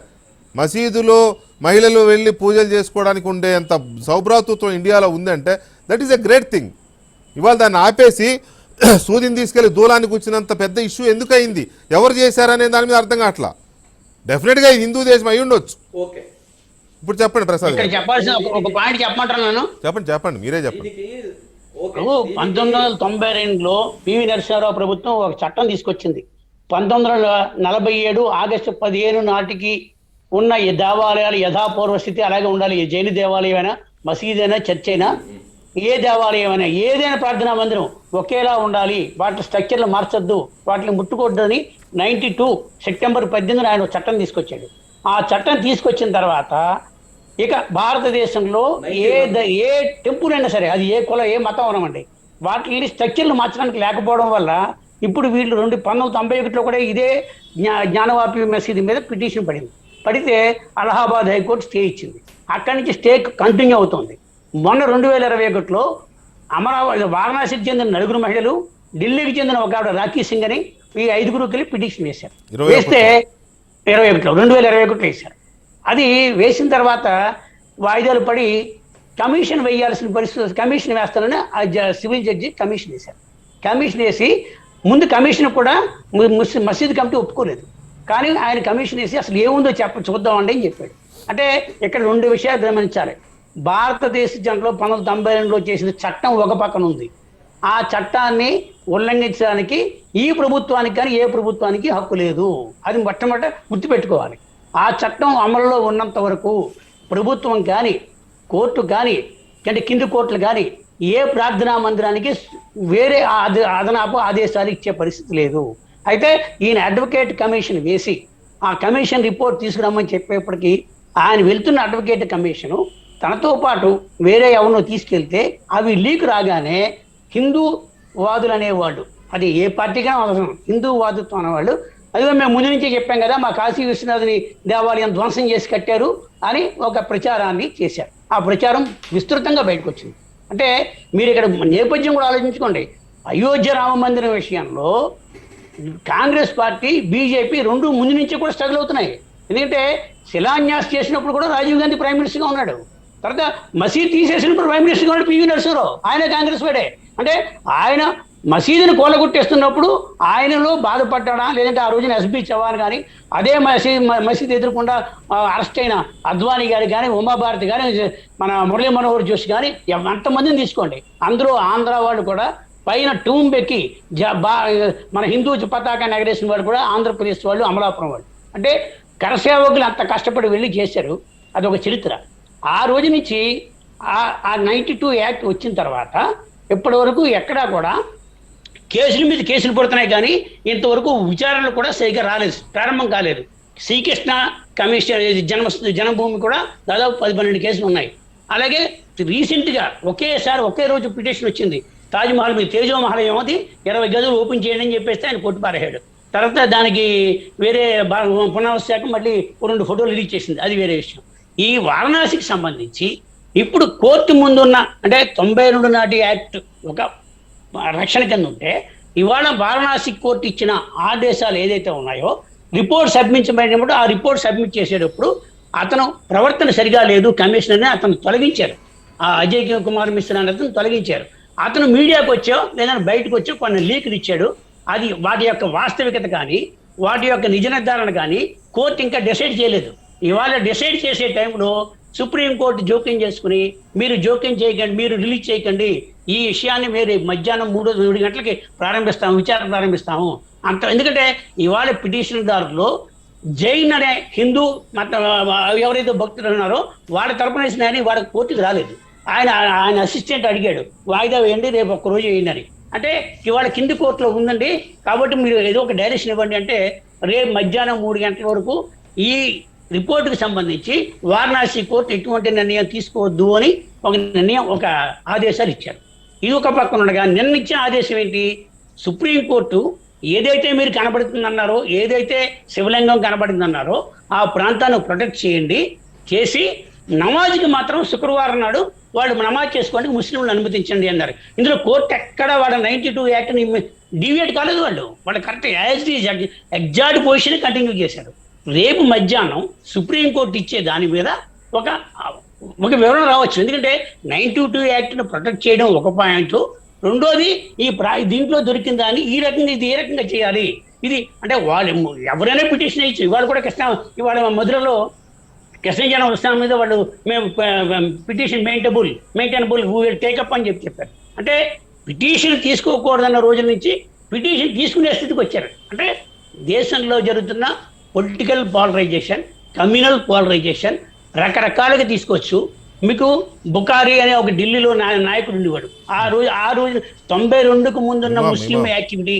మసీదులో మహిళలు వెళ్ళి పూజలు చేసుకోవడానికి ఉండే అంత సౌభ్రాతృత్వం ఇండియాలో ఉందంటే that is a great thing. ఇవాళ దాన్ని ఆపేసి సూదిని తీసుకెళ్లి దూలానికి వచ్చినంత పెద్ద ఇష్యూ ఎందుకు అయింది, ఎవరు చేశారనే దాని మీద అర్థం కావట్లా. డెఫినెట్గా ఇది హిందూ దేశం అయి ఉండొచ్చు. ఇప్పుడు చెప్పండి ప్రసాద్, చెప్పాల్సిన ఒక పాయింట్ చెప్పమంటారు నేను. చెప్పండి మీరే చెప్పండి. 1992లో పివి నరసింహారావు ప్రభుత్వం ఒక చట్టం తీసుకొచ్చింది. 1947 ఆగస్టు 15 నాటికి ఉన్న ఈ దేవాలయాలు యథాపూర్వ స్థితి అలాగే ఉండాలి. ఏ జైలు దేవాలయం అయినా, మసీద్ అయినా, చర్చ్ అయినా, ఏ దేవాలయం అయినా, ఏదైనా ప్రార్థనా మందిరం ఒకేలా ఉండాలి, వాటి స్ట్రక్చర్లు మార్చొద్దు, వాటిని ముట్టుకోవద్దని 92 సెప్టెంబర్ 18 ఆయన చట్టం తీసుకొచ్చాడు. ఆ చట్టం తీసుకొచ్చిన తర్వాత ఇక భారతదేశంలో ఏ టెంపుల్ అయినా సరే, అది ఏ కుల ఏ మతం అనమండి, వాటిని స్ట్రక్చర్లు మార్చడానికి లేకపోవడం వల్ల ఇప్పుడు వీళ్ళు 1991లో కూడా ఇదే జ్ఞానవాపి మసీదు మీద పిటిషన్ పడితే అలహాబాద్ హైకోర్టు స్టే ఇచ్చింది. అక్కడి నుంచి స్టే కంటిన్యూ అవుతుంది. మొన్న 2021లో అమరావతి వారణాసికి చెందిన 9 మహిళలు, ఢిల్లీకి చెందిన ఒక ఆవిడ రాఖీ సింగ్ అని ఈ 5గురికి వెళ్ళి పిటిషన్ వేశారు. వేస్తే 2021లో వేశారు. అది వేసిన తర్వాత వాయిదాలు పడి కమిషన్ వేయాల్సిన పరిస్థితి, కమిషన్ వేస్తానని సివిల్ జడ్జి కమిషన్ వేశారు. కమిషన్ వేసి ముందు కమిషన్ కూడా మసీద్ కమిటీ ఒప్పుకోలేదు. కానీ ఆయన కమిషన్ వేసి అసలు ఏముందో చూద్దామండి అని చెప్పాడు. అంటే ఇక్కడ 2 విషయాలు గమనించాలి. భారతదేశ జనలో 1992లో చేసిన చట్టం ఒక పక్కన ఉంది. ఆ చట్టాన్ని ఉల్లంఘించడానికి ఈ ప్రభుత్వానికి కానీ ఏ ప్రభుత్వానికి హక్కు లేదు. అది మొట్టమొదట గుర్తుపెట్టుకోవాలి. ఆ చట్టం అమలులో ఉన్నంత వరకు ప్రభుత్వం కానీ, కోర్టు కానీ, అంటే కింది కోర్టులు కానీ ఏ ప్రార్థనా మందిరానికి వేరే అదనపు ఆదేశాలు ఇచ్చే పరిస్థితి లేదు. అయితే ఈయన అడ్వకేట్ కమిషన్ వేసి ఆ కమిషన్ రిపోర్ట్ తీసుకురమ్మని చెప్పేప్పటికీ ఆయన వెళ్తున్న అడ్వకేట్ కమిషను తనతో పాటు వేరే ఎవరినో తీసుకెళ్తే అవి లీక్ రాగానే హిందూ వాదులు అనేవాళ్ళు, అది ఏ పార్టీకైనా అవసరం, హిందూ వాదుత్వం అనేవాళ్ళు, అదిగో మేము ముందు నుంచే చెప్పాం కదా మా కాశీ విశ్వనాథుని దేవాలయం ధ్వంసం చేసి కట్టారు అని ఒక ప్రచారాన్ని చేశారు. ఆ ప్రచారం విస్తృతంగా బయటకు వచ్చింది. అంటే మీరు ఇక్కడ నేపథ్యం కూడా ఆలోచించుకోండి. అయోధ్య రామ మందిరం విషయంలో కాంగ్రెస్ పార్టీ, బీజేపీ 2 ముందు నుంచి కూడా స్ట్రగుల్ అవుతున్నాయి. ఎందుకంటే శిలాన్యాస్ చేసినప్పుడు కూడా రాజీవ్ గాంధీ ప్రైమ్ మినిస్టర్గా ఉన్నాడు. తర్వాత మసీద్ తీసేసినప్పుడు ప్రైమ్ మినిస్టర్గా ఉన్నాడు పివి నరసింహరావు, ఆయన కాంగ్రెస్ వాడే. అంటే ఆయన మసీదుని కూలగొట్టేస్తున్నప్పుడు ఆయనలో బాధపడ్డా, లేదంటే ఆ రోజున ఎస్బి చవాన్ కానీ, అదే మసీద్ ఎదుర్కొండా అరెస్ట్ అయిన అద్వానీ గారు కానీ, ఉమాభారతి కానీ, మన మురళీ మనోహర్ జోషి కానీ, ఎంతమందిని తీసుకోండి, అందరూ ఆంధ్ర వాళ్ళు కూడా పైన టూంబ్ ఎక్కి మన హిందూ పతాకాన్ని ఎగరేసిన వాళ్ళు కూడా ఆంధ్రప్రదేశ్ వాళ్ళు, అమలాపురం వాళ్ళు. అంటే కరసేవకులు అంత కష్టపడి వెళ్ళి చేశారు. అదొక చరిత్ర. ఆ రోజు నుంచి ఆ 92 యాక్ట్ వచ్చిన తర్వాత ఇప్పటి వరకు ఎక్కడా కూడా కేసుల మీద కేసులు పడుతున్నాయి, కానీ ఇంతవరకు విచారణలు కూడా సరిగ్గా రాలేదు, ప్రారంభం కాలేదు. శ్రీకృష్ణ కమిషన్ జన్మభూమి కూడా దాదాపు 10-12 కేసులు ఉన్నాయి. అలాగే రీసెంట్గా ఒకే రోజు పిటిషన్ వచ్చింది. తాజ్మహల్ మీద తేజోమహల్ ఏమోది 20 గదులు ఓపెన్ చేయండి అని చెప్పేస్తే ఆయన కొట్టు పారేశాడు. తర్వాత దానికి వేరే పునర్శాఖ మళ్ళీ 2 ఫోటోలు రిలీజ్ చేసింది, అది వేరే విషయం. ఈ వారణాసికి సంబంధించి ఇప్పుడు కోర్టు ముందున్న, అంటే 92 నాటి యాక్ట్ ఒక రక్షణ కింద ఉంటే, ఇవాళ వారణాసి కోర్టు ఇచ్చిన ఆదేశాలు ఏదైతే ఉన్నాయో రిపోర్ట్ సబ్మిట్ ఆ రిపోర్ట్ సబ్మిట్ చేసేటప్పుడు అతను ప్రవర్తన సరిగా లేదు, కమిషనర్ని అతను తొలగించారు. ఆ అజయ్ కుమార్ మిశ్రా అని అతను తొలగించారు. అతను మీడియాకు వచ్చో లేదా బయటకు వచ్చో కొన్ని లీకులు ఇచ్చాడు. అది వాటి యొక్క వాస్తవికత కానీ, వాటి యొక్క నిజ నిర్ధారణ కానీ కోర్టు ఇంకా డిసైడ్ చేయలేదు. ఇవాళ డిసైడ్ చేసే టైంలో సుప్రీంకోర్టు జోక్యం చేసుకుని మీరు జోక్యం చేయకండి, మీరు రిలీజ్ చేయకండి, ఈ విషయాన్ని మీరు మధ్యాహ్నం 3 గంటలకి విచారణ ప్రారంభిస్తాము అంత. ఎందుకంటే ఇవాళ పిటిషన్దారులు జైన్ అనే హిందూ మత ఎవరైతే భక్తులు ఉన్నారో వాళ్ళ తరపున వేసిన వాడికి కోర్టుకు రాలేదు. ఆయన అసిస్టెంట్ అడిగాడు, వాయిదా వేయండి, రేపు 1 రోజు వేయండి. అంటే ఇవాళ కింది కోర్టులో ఉందండి, కాబట్టి మీరు ఏదో ఒక డైరెక్షన్ ఇవ్వండి అంటే రేపు మధ్యాహ్నం 3 గంటల వరకు ఈ రిపోర్టుకు సంబంధించి వారణాసి కోర్టు ఎటువంటి నిర్ణయం తీసుకోవద్దు అని ఒక ఆదేశాలు ఇచ్చారు. ఇది ఒక పక్కన ఉండగా నిన్న ఇచ్చిన ఆదేశం ఏంటి, సుప్రీంకోర్టు ఏదైతే మీరు కనబడుతుందన్నారో, ఏదైతే శివలింగం కనబడిందన్నారో ఆ ప్రాంతాన్ని ప్రొటెక్ట్ చేసి నమాజ్కి మాత్రం శుక్రవారం నాడు వాళ్ళు నమాజ్ చేసుకోవడానికి ముస్లింలు అనుమతించండి అన్నారు. ఇందులో కోర్టు ఎక్కడ వాళ్ళ 92 యాక్ట్ని డివియేట్ కాలేదు. వాళ్ళు కరెక్ట్ ఎగ్జాక్ట్ పొజిషన్ కంటిన్యూ చేశారు. రేపు మధ్యాహ్నం సుప్రీంకోర్టు ఇచ్చే దాని మీద ఒక వివరణ రావచ్చు. ఎందుకంటే 92 యాక్ట్ను ప్రొటెక్ట్ చేయడం ఒక పాయింట్, రెండోది దీంట్లో దొరికిన దాన్ని ఈ రకంగా చేయాలి. ఇది అంటే వాళ్ళు ఎవరైనా పిటిషన్ ఇచ్చి, ఇవాళ కూడా ఇవాళ మధురలో కృష్ణ జన్మోత్సవం మీద వాళ్ళు మేము పిటిషన్ మెయింటైనబుల్ టేకప్ అని చెప్పారు. అంటే పిటిషన్ తీసుకోకూడదన్న రోజుల నుంచి పిటిషన్ తీసుకునే స్థితికి వచ్చారు. అంటే దేశంలో జరుగుతున్న పొలిటికల్ పోలరైజేషన్, కమ్యూనల్ పోలరైజేషన్ రకరకాలుగా తీసుకోవచ్చు. మీకు బుకారి అనే ఒక ఢిల్లీలో నాయకుడు ఉండేవాడు. ఆ రోజు 92కు ముందున్న ముస్లిం యాక్టివిటీ.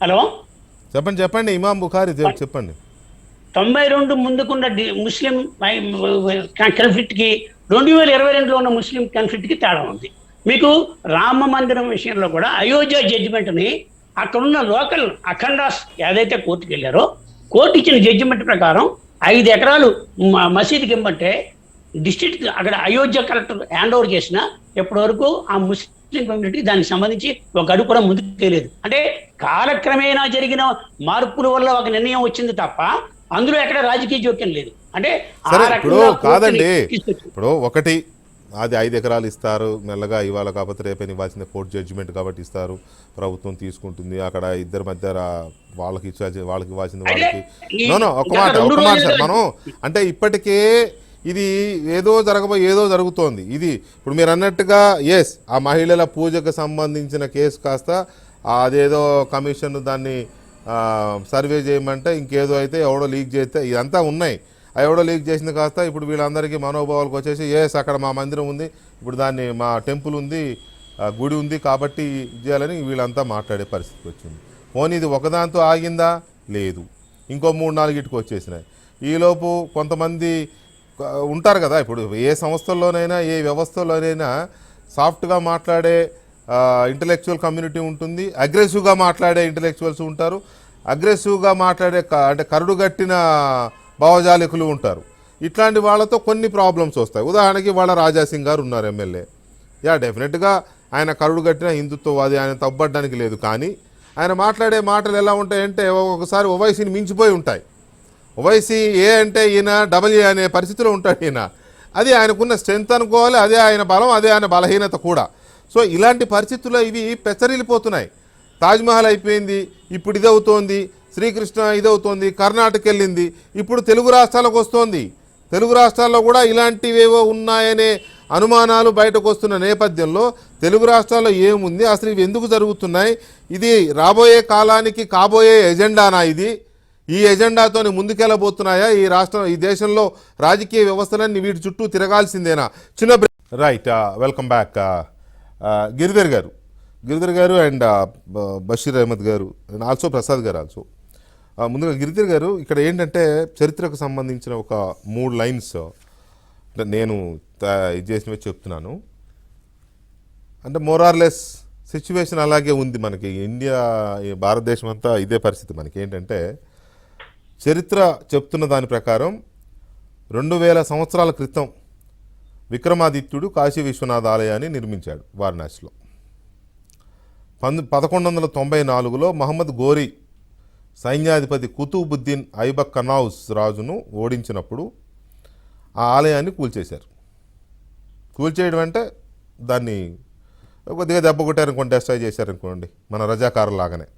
హలో చెప్పండి ఇమాం బుఖారీ చెప్పండి. 92 ముందుకున్న ముస్లిం కన్ఫ్లిక్ట్కి 2022లో ఉన్న ముస్లిం కన్ఫ్లిక్ట్కి తేడా ఉంది. మీకు రామ మందిరం విషయంలో కూడా అయోధ్య జడ్జిమెంట్ని అక్కడున్న లోకల్ అఖండ ఏదైతే కోర్టుకి వెళ్ళారో కోర్టు ఇచ్చిన జడ్జిమెంట్ ప్రకారం 5 ఎకరాలు మసీదుకి ఇమ్మంటే డిస్ట్రిక్ట్ అక్కడ అయోధ్య కలెక్టర్ హ్యాండ్ ఓవర్ చేసిన ఇప్పటి వరకు ఆ ముస్లిం కమ్యూనిటీ దానికి సంబంధించి ఒక అడుగు కూడా ముందుకు తెలియదు. అంటే కాలక్రమేణా జరిగిన మార్పుల వల్ల ఒక నిర్ణయం వచ్చింది తప్ప అందులో ఎక్కడ రాజకీయ జోక్యం లేదు. అంటే సరే ఇప్పుడు కాదండి, ఇప్పుడు ఒకటి అది 5 ఎకరాలు ఇస్తారు మెల్లగా, ఇవాళ కాకపోతే రేపైనా ఇవ్వాల్సిన కోర్టు జడ్జిమెంట్ కాబట్టి ఇస్తారు, ప్రభుత్వం తీసుకుంటుంది, అక్కడ ఇద్దరి మధ్య వాళ్ళకి ఇవ్వాల్సింది వాళ్ళకి. ఒక మాట సార్, మనం అంటే ఇప్పటికే ఇది ఏదో ఏదో జరుగుతోంది. ఇది ఇప్పుడు మీరు అన్నట్టుగా ఎస్ ఆ మహిళల పూజకు సంబంధించిన కేసు కాస్త అదేదో కమిషన్ దాన్ని సర్వే చేయమంటే ఇంకేదో అయితే ఎవడో లీక్ చేస్తే ఇదంతా ఉన్నాయి. ఎవడో లీక్ చేసింది కాస్త ఇప్పుడు వీళ్ళందరికీ మనోభావాలకు వచ్చేసి ఎస్ అక్కడ మా మందిరం ఉంది, ఇప్పుడు దాన్ని మా టెంపుల్ ఉంది, గుడి ఉంది కాబట్టి చేయాలని వీళ్ళంతా మాట్లాడే పరిస్థితి వచ్చింది. పోనీ ఇది ఒకదాంతో ఆగిందా? లేదు, ఇంకో 3-4 వచ్చేసినాయి. ఈలోపు కొంతమంది ఉంటారు కదా, ఇప్పుడు ఏ సంస్థల్లోనైనా ఏ వ్యవస్థలోనైనా సాఫ్ట్గా మాట్లాడే ఇంటలెక్చువల్ కమ్యూనిటీ ఉంటుంది, అగ్రెసివ్గా మాట్లాడే ఇంటలెక్చువల్స్ ఉంటారు, అగ్రెసివ్గా మాట్లాడే అంటే కరుడుగట్టిన భావజాలికులు ఉంటారు. ఇట్లాంటి వాళ్ళతో కొన్ని ప్రాబ్లమ్స్ వస్తాయి. ఉదాహరణకి వాళ్ళ రాజాసింగ్ గారు ఉన్నారు ఎమ్మెల్యే. డెఫినెట్గా ఆయన కరుడుగట్టిన హిందుత్వవాది, ఆయన తప్పడానికి లేదు. కానీ ఆయన మాట్లాడే మాటలు ఎలా ఉంటాయంటే ఒకసారి ఓవైసీని మించిపోయి ఉంటాయి. ఓవైసీ ఏ అంటే ఈయన డబ్ల్యూ అనే పరిస్థితిలో ఉంటాడు ఈయన. అది ఆయనకున్న స్ట్రెంత్ అనుకోవాలి, అదే ఆయన బలం, అదే ఆయన బలహీనత కూడా. సో ఇలాంటి పరిస్థితుల్లో ఇవి పెచ్చరిల్లిపోతున్నాయి. తాజ్మహల్ అయిపోయింది, ఇప్పుడు ఇదవుతోంది, శ్రీకృష్ణ ఇదవుతోంది, కర్ణాటక వెళ్ళింది, ఇప్పుడు తెలుగు రాష్ట్రాలకు వస్తోంది. తెలుగు రాష్ట్రాల్లో కూడా ఇలాంటివేవో ఉన్నాయనే అనుమానాలు బయటకు వస్తున్న నేపథ్యంలో తెలుగు రాష్ట్రాల్లో ఏముంది, అసలు ఇవి ఎందుకు జరుగుతున్నాయి, ఇది రాబోయే కాలానికి కాబోయే ఎజెండానా, ఇది ఈ ఎజెండాతోని ముందుకెళ్ళబోతున్నాయా, ఈ దేశంలో రాజకీయ వ్యవస్థలన్నీ వీటి చుట్టూ తిరగాల్సిందేనా? చిన్న రైట్, వెల్కమ్ బ్యాక్ గిరిధర్ గారు అండ్ బషీర్ అహ్మద్ గారు అండ్ ఆల్సో ప్రసాద్ గారు ఆల్సో. ముందుగా గిరిధర్ గారు, ఇక్కడ ఏంటంటే చరిత్రకు సంబంధించిన ఒక 3 లైన్స్ నేను ఇది చేసినవి చెప్తున్నాను. అంటే మోరార్లెస్ సిచ్యువేషన్ అలాగే ఉంది మనకి ఇండియా, భారతదేశం అంతా ఇదే పరిస్థితి. మనకి ఏంటంటే చరిత్ర చెప్తున్న దాని ప్రకారం 2000 సంవత్సరాల క్రితం విక్రమాదిత్యుడు కాశీ విశ్వనాథ ఆలయాన్ని నిర్మించాడు వారణాసిలో. 1194లో మహమ్మద్ గోరీ సైన్యాధిపతి కుతుబుద్దీన్ ఐబక్ కనౌజ్ రాజును ఓడించినప్పుడు ఆ ఆలయాన్ని కూల్చేశారు. కూల్చేయడం అంటే దాన్ని కొద్దిగా దెబ్బ కొట్టారనుకోండి, డెస్ట్రాయ్ చేశారనుకోండి, మన రజాకారులాగానే.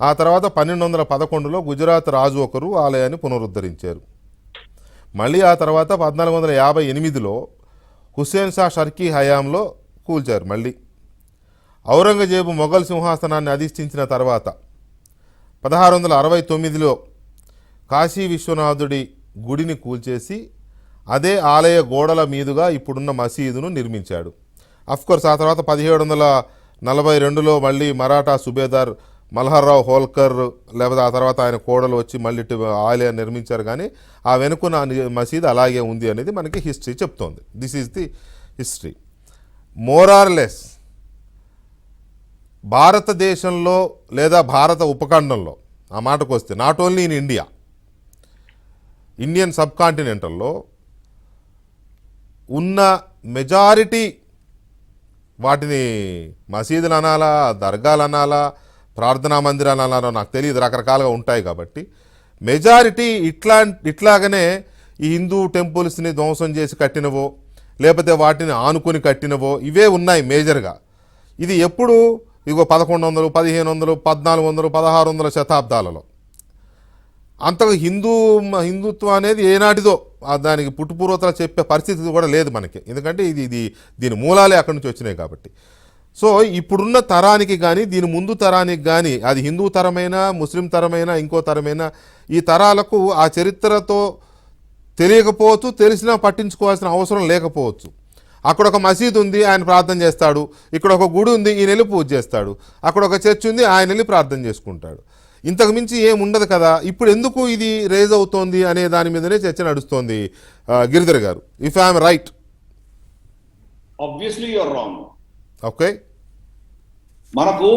ఆ తర్వాత 1211లో గుజరాత్ రాజు ఒకరు ఆలయాన్ని పునరుద్ధరించారు. మళ్ళీ ఆ తర్వాత 1458లో హుస్సేన్ షా షర్కీ హయాంలో కూల్చారు. మళ్ళీ ఔరంగజేబు మొఘల్ సింహాసనాన్ని అధిష్ఠించిన తర్వాత 1669లో కాశీ విశ్వనాథుడి గుడిని కూల్చేసి అదే ఆలయ గోడల మీదుగా ఇప్పుడున్న మసీదును నిర్మించాడు. అఫ్కోర్స్ ఆ తర్వాత 1742లో మళ్ళీ మరాఠా సుబేదార్ మల్హర్రావు హోల్కర్ లేకపోతే ఆ తర్వాత ఆయన కోడలు వచ్చి మళ్ళీ ఆలయాన్ని నిర్మించారు. కానీ ఆ వెనుకున్న మసీద్ అలాగే ఉంది అనేది మనకి హిస్టరీ చెప్తోంది. This is the history. మోరార్లెస్ భారతదేశంలో లేదా భారత ఉపఖండంలో ఆ మాటకు వస్తే, not only in India, Indian sub కాంటినెంటల్లో ఉన్న మెజారిటీ వాటిని మసీదులు అనాలా, దర్గాలు అనాలా, ప్రార్థనా మందిరాలు అనాలో నాకు తెలియదు, రకరకాలుగా ఉంటాయి. కాబట్టి మెజారిటీ ఇట్లాగనే ఈ హిందూ టెంపుల్స్ని ధ్వంసం చేసి కట్టినవో లేకపోతే వాటిని ఆనుకొని కట్టినవో ఇవే ఉన్నాయి మేజర్గా. ఇది ఎప్పుడు 1100, 1500, 1400, 1600 శతాబ్దాలలో. అంతగా హిందుత్వం అనేది ఏనాటిదో దానికి పుట్టుపూర్వతలు చెప్పే పరిస్థితి కూడా లేదు మనకి. ఎందుకంటే దీని మూలాలే అక్కడి నుంచి వచ్చినాయి కాబట్టి. సో ఇప్పుడున్న తరానికి కానీ దీని ముందు తరానికి కానీ, అది హిందూ తరమైనా ముస్లిం తరమైనా ఇంకో తరమైనా, ఈ తరాలకు ఆ చరిత్రతో తెలియకపోవచ్చు, తెలిసినా పట్టించుకోవాల్సిన అవసరం లేకపోవచ్చు. అక్కడ ఒక మసీదు ఉంది, ఆయన ప్రార్థన చేస్తాడు. ఇక్కడ ఒక గుడి ఉంది, ఈయన వెళ్ళి పూజ చేస్తాడు. అక్కడ ఒక చర్చ్ ఉంది, ఆయన వెళ్ళి ప్రార్థన చేసుకుంటాడు. ఇంతకు మించి ఏముండదు కదా. ఇప్పుడు ఎందుకు ఇది రేజ్ అవుతోంది అనే దాని మీదనే చర్చ నడుస్తోంది. Giridhar garu, if I'm right. Obviously you're wrong. Okay. మనకు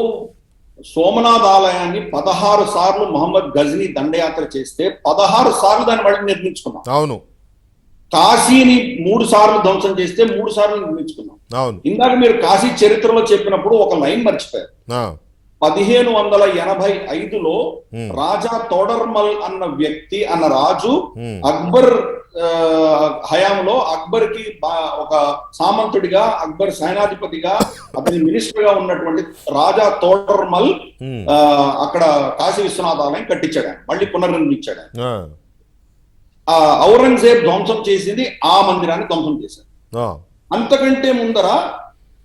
సోమనాథ్ ఆలయాన్ని 16 సార్లు మహమ్మద్ గజనీ దండయాత్ర చేస్తే 16 సార్లు దాన్ని మళ్ళీ నిర్మించుకున్నాం. అవును కాశీని 3 సార్లు ధ్వంసం చేస్తే 3 సార్లు నిర్మించుకున్నాం. అవును. ఇందాక మీరు కాశీ చరిత్రలో చెప్పినప్పుడు ఒక లైన్ మర్చిపోయారు. 1585లో రాజా తోడర్మల్ అన్న వ్యక్తి అన్న రాజు అక్బర్ హయాంలో అక్బర్ కి ఒక సామంతుడిగా, అక్బర్ సేనాధిపతిగా, అతని మినిస్టర్ గా ఉన్నటువంటి రాజా తోడర్మల్ అక్కడ కాశీ విశ్వనాథ ఆలయం కట్టించాడు, మళ్ళీ పునర్నిర్మించాడు. ఔరంగజేబ్ ధ్వంసం చేసింది ఆ మందిరాన్ని ధ్వంసం చేశాడు. అంతకంటే ముందర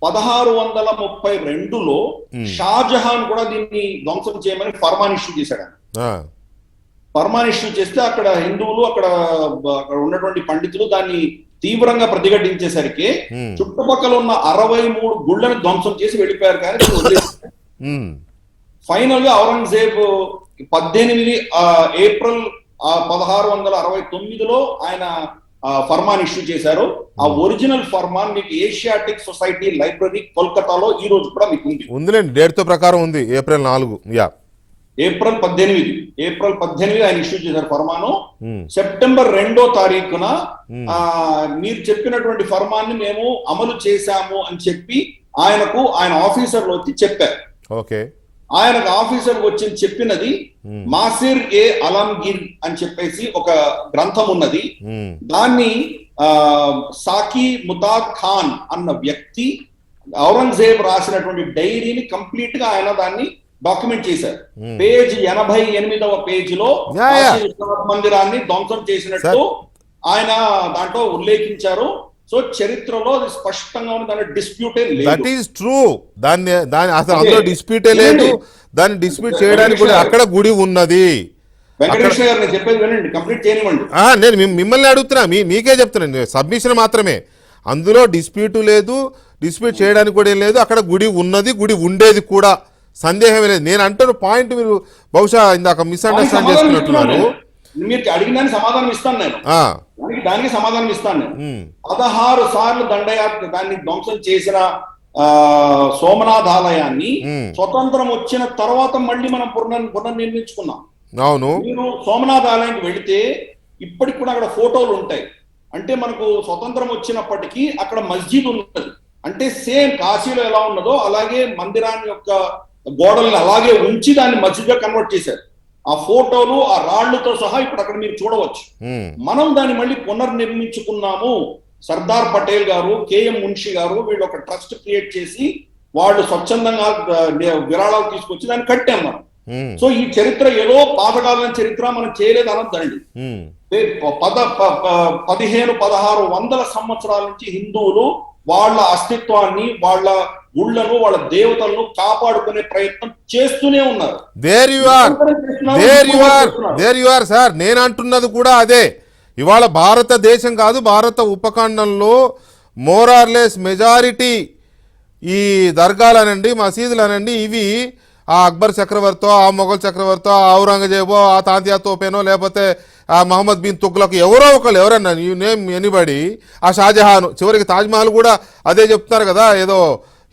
1632లో షాజహాన్ కూడా దీన్ని ధ్వంసం చేయమని ఫర్మాన్ ఇష్యూ చేశాడు. ఫర్మాన్ ఇష్యూ చేస్తే అక్కడ హిందువులు, అక్కడ ఉన్నటువంటి పండితులు దాన్ని తీవ్రంగా ప్రతిఘటించేసరికి చుట్టుపక్కల ఉన్న 63 గుళ్ళను ధ్వంసం చేసి వెళ్ళిపోయారు. కానీ ఫైనల్ గా ఔరంగజేబ్ 18 ఏప్రిల్ 1669లో ఆయన ఫర్మాన్ ఇష్యూ చేశారు. ఆ ఒరిజినల్ ఫర్మాన్ మీకు ఏషియాటిక్ సొసైటీ లైబ్రరీ కోల్కతాలో ఈ రోజు కూడా మీకు ఉందిలేండి, డేట్ తో ప్రకారం ఉంది, ఏప్రిల్ 4. ఏప్రిల్ 18 ఆయన ఇష్యూ చేశారు ఫర్మాను. సెప్టెంబర్ 2వ తారీఖున మీరు చెప్పినటువంటి ఫర్మాన్ని మేము అమలు చేశాము అని చెప్పి ఆయన ఆఫీసర్లు వచ్చి చెప్పారు. ఓకే. ఆయనకు ఆఫీసర్ వచ్చి చెప్పినది మాసిర్ ఏ అలంగిర్ అని చెప్పేసి ఒక గ్రంథం ఉన్నది. దాన్ని సాకి ముతాద్ ఖాన్ అన్న వ్యక్తి ఔరంగజేబ్ రాసినటువంటి డైరీని కంప్లీట్ గా ఆయన దాన్ని డాక్యుమెంట్ చేశారు. పేజ్ 88వ పేజీలో మందిరాన్ని ధ్వంసం చేసినట్టు ఆయన దాంట్లో ఉల్లేఖించారు. సో చరిత్రలో అది స్పష్టంగా ఉంది, దాని డిస్ప్యూటే లేదు. That is true. దాన్ని అసలు అందులో డిస్ప్యూటే లేదు. దాన్ని డిస్ప్యూట్ చేయడానికి కూడా అక్కడ గుడి ఉన్నది. వెంకటేశ్వర గారు నేను చెప్పేది వినండి, కంప్లీట్ చేయనివ్వండి. నేను మిమ్మల్ని అడుగుతున్నా, మీకే చెప్తున్నాను, సబ్మిషన్ మాత్రమే. అందులో డిస్ప్యూట్ లేదు, డిస్ప్యూట్ చేయడానికి కూడా ఏం లేదు. అక్కడ గుడి ఉన్నది, గుడి ఉండేది కూడా, సందేహమే లేదు. నేను అంటున్న పాయింట్ మీరు బహుశా ఇందాక మిస్అండర్స్టాండ్ చేసుకున్నట్టున్నారు. మీరు అడిగిన దానికి సమాధానం ఇస్తాను నేను, దానికి సమాధానం ఇస్తాను నేను. 16 సార్లు దండయాత్ర దాన్ని ధ్వంసం చేసిన సోమనాథ్ ఆలయాన్ని స్వతంత్రం వచ్చిన తర్వాత మళ్ళీ మనం పునర్నిర్మించుకున్నాం. అవును. మీరు సోమనాథ్ ఆలయానికి వెళితే ఇప్పటికి కూడా అక్కడ ఫోటోలు ఉంటాయి. అంటే మనకు స్వతంత్రం వచ్చినప్పటికీ అక్కడ మస్జిద్ ఉన్నది. అంటే సేమ్ కాశీలో ఎలా ఉన్నదో అలాగే మందిరాన్ని యొక్క గోడల్ని అలాగే ఉంచి దాన్ని మస్జిద్ గా కన్వర్ట్ చేశారు. ఆ ఫోటోలు, ఆ రాళ్లతో సహా ఇప్పుడు అక్కడ మీరు చూడవచ్చు. మనం దాన్ని మళ్ళీ పునర్నిర్మించుకున్నాము. సర్దార్ పటేల్ గారు, కేఎం మున్షి గారు వీళ్ళు ఒక ట్రస్ట్ క్రియేట్ చేసి వాళ్ళు స్వచ్ఛందంగా విరాళాలు తీసుకొచ్చి దాన్ని కట్టాం మనం. సో ఈ చరిత్ర ఏదో పాతకాలం చరిత్ర మనం చేయలేదు అనొద్దండి. 1500-1600 సంవత్సరాల నుంచి హిందువులు వాళ్ళ అస్తిత్వాన్ని, వాళ్ళ గుళ్ళను, వాళ్ళ దేవతలను కాపాడుకునే ప్రయత్నం చేస్తూనే ఉన్నారు. There you are sir. నేను అంటున్నది కూడా అదే. ఇవాళ భారతదేశం కాదు, భారత ఉపఖండంలో మోరార్లెస్ మెజారిటీ ఈ దర్గాలనండి, మసీదులనండి, ఇవి ఆ అక్బర్ చక్రవర్తో, ఆ మొఘల్ చక్రవర్తో, ఆ ఔరంగజేబో, ఆ తాంతియా తోపేనో, లేకపోతే ఆ మహమ్మద్ బిన్ తుగ్లక్, ఎవరో ఒకళ్ళు, ఎవరన్నా యూ నేమ్ ఎనీబడి, ఆ షాజహాన్, చివరికి తాజ్మహల్ కూడా అదే చెప్తున్నారు కదా, ఏదో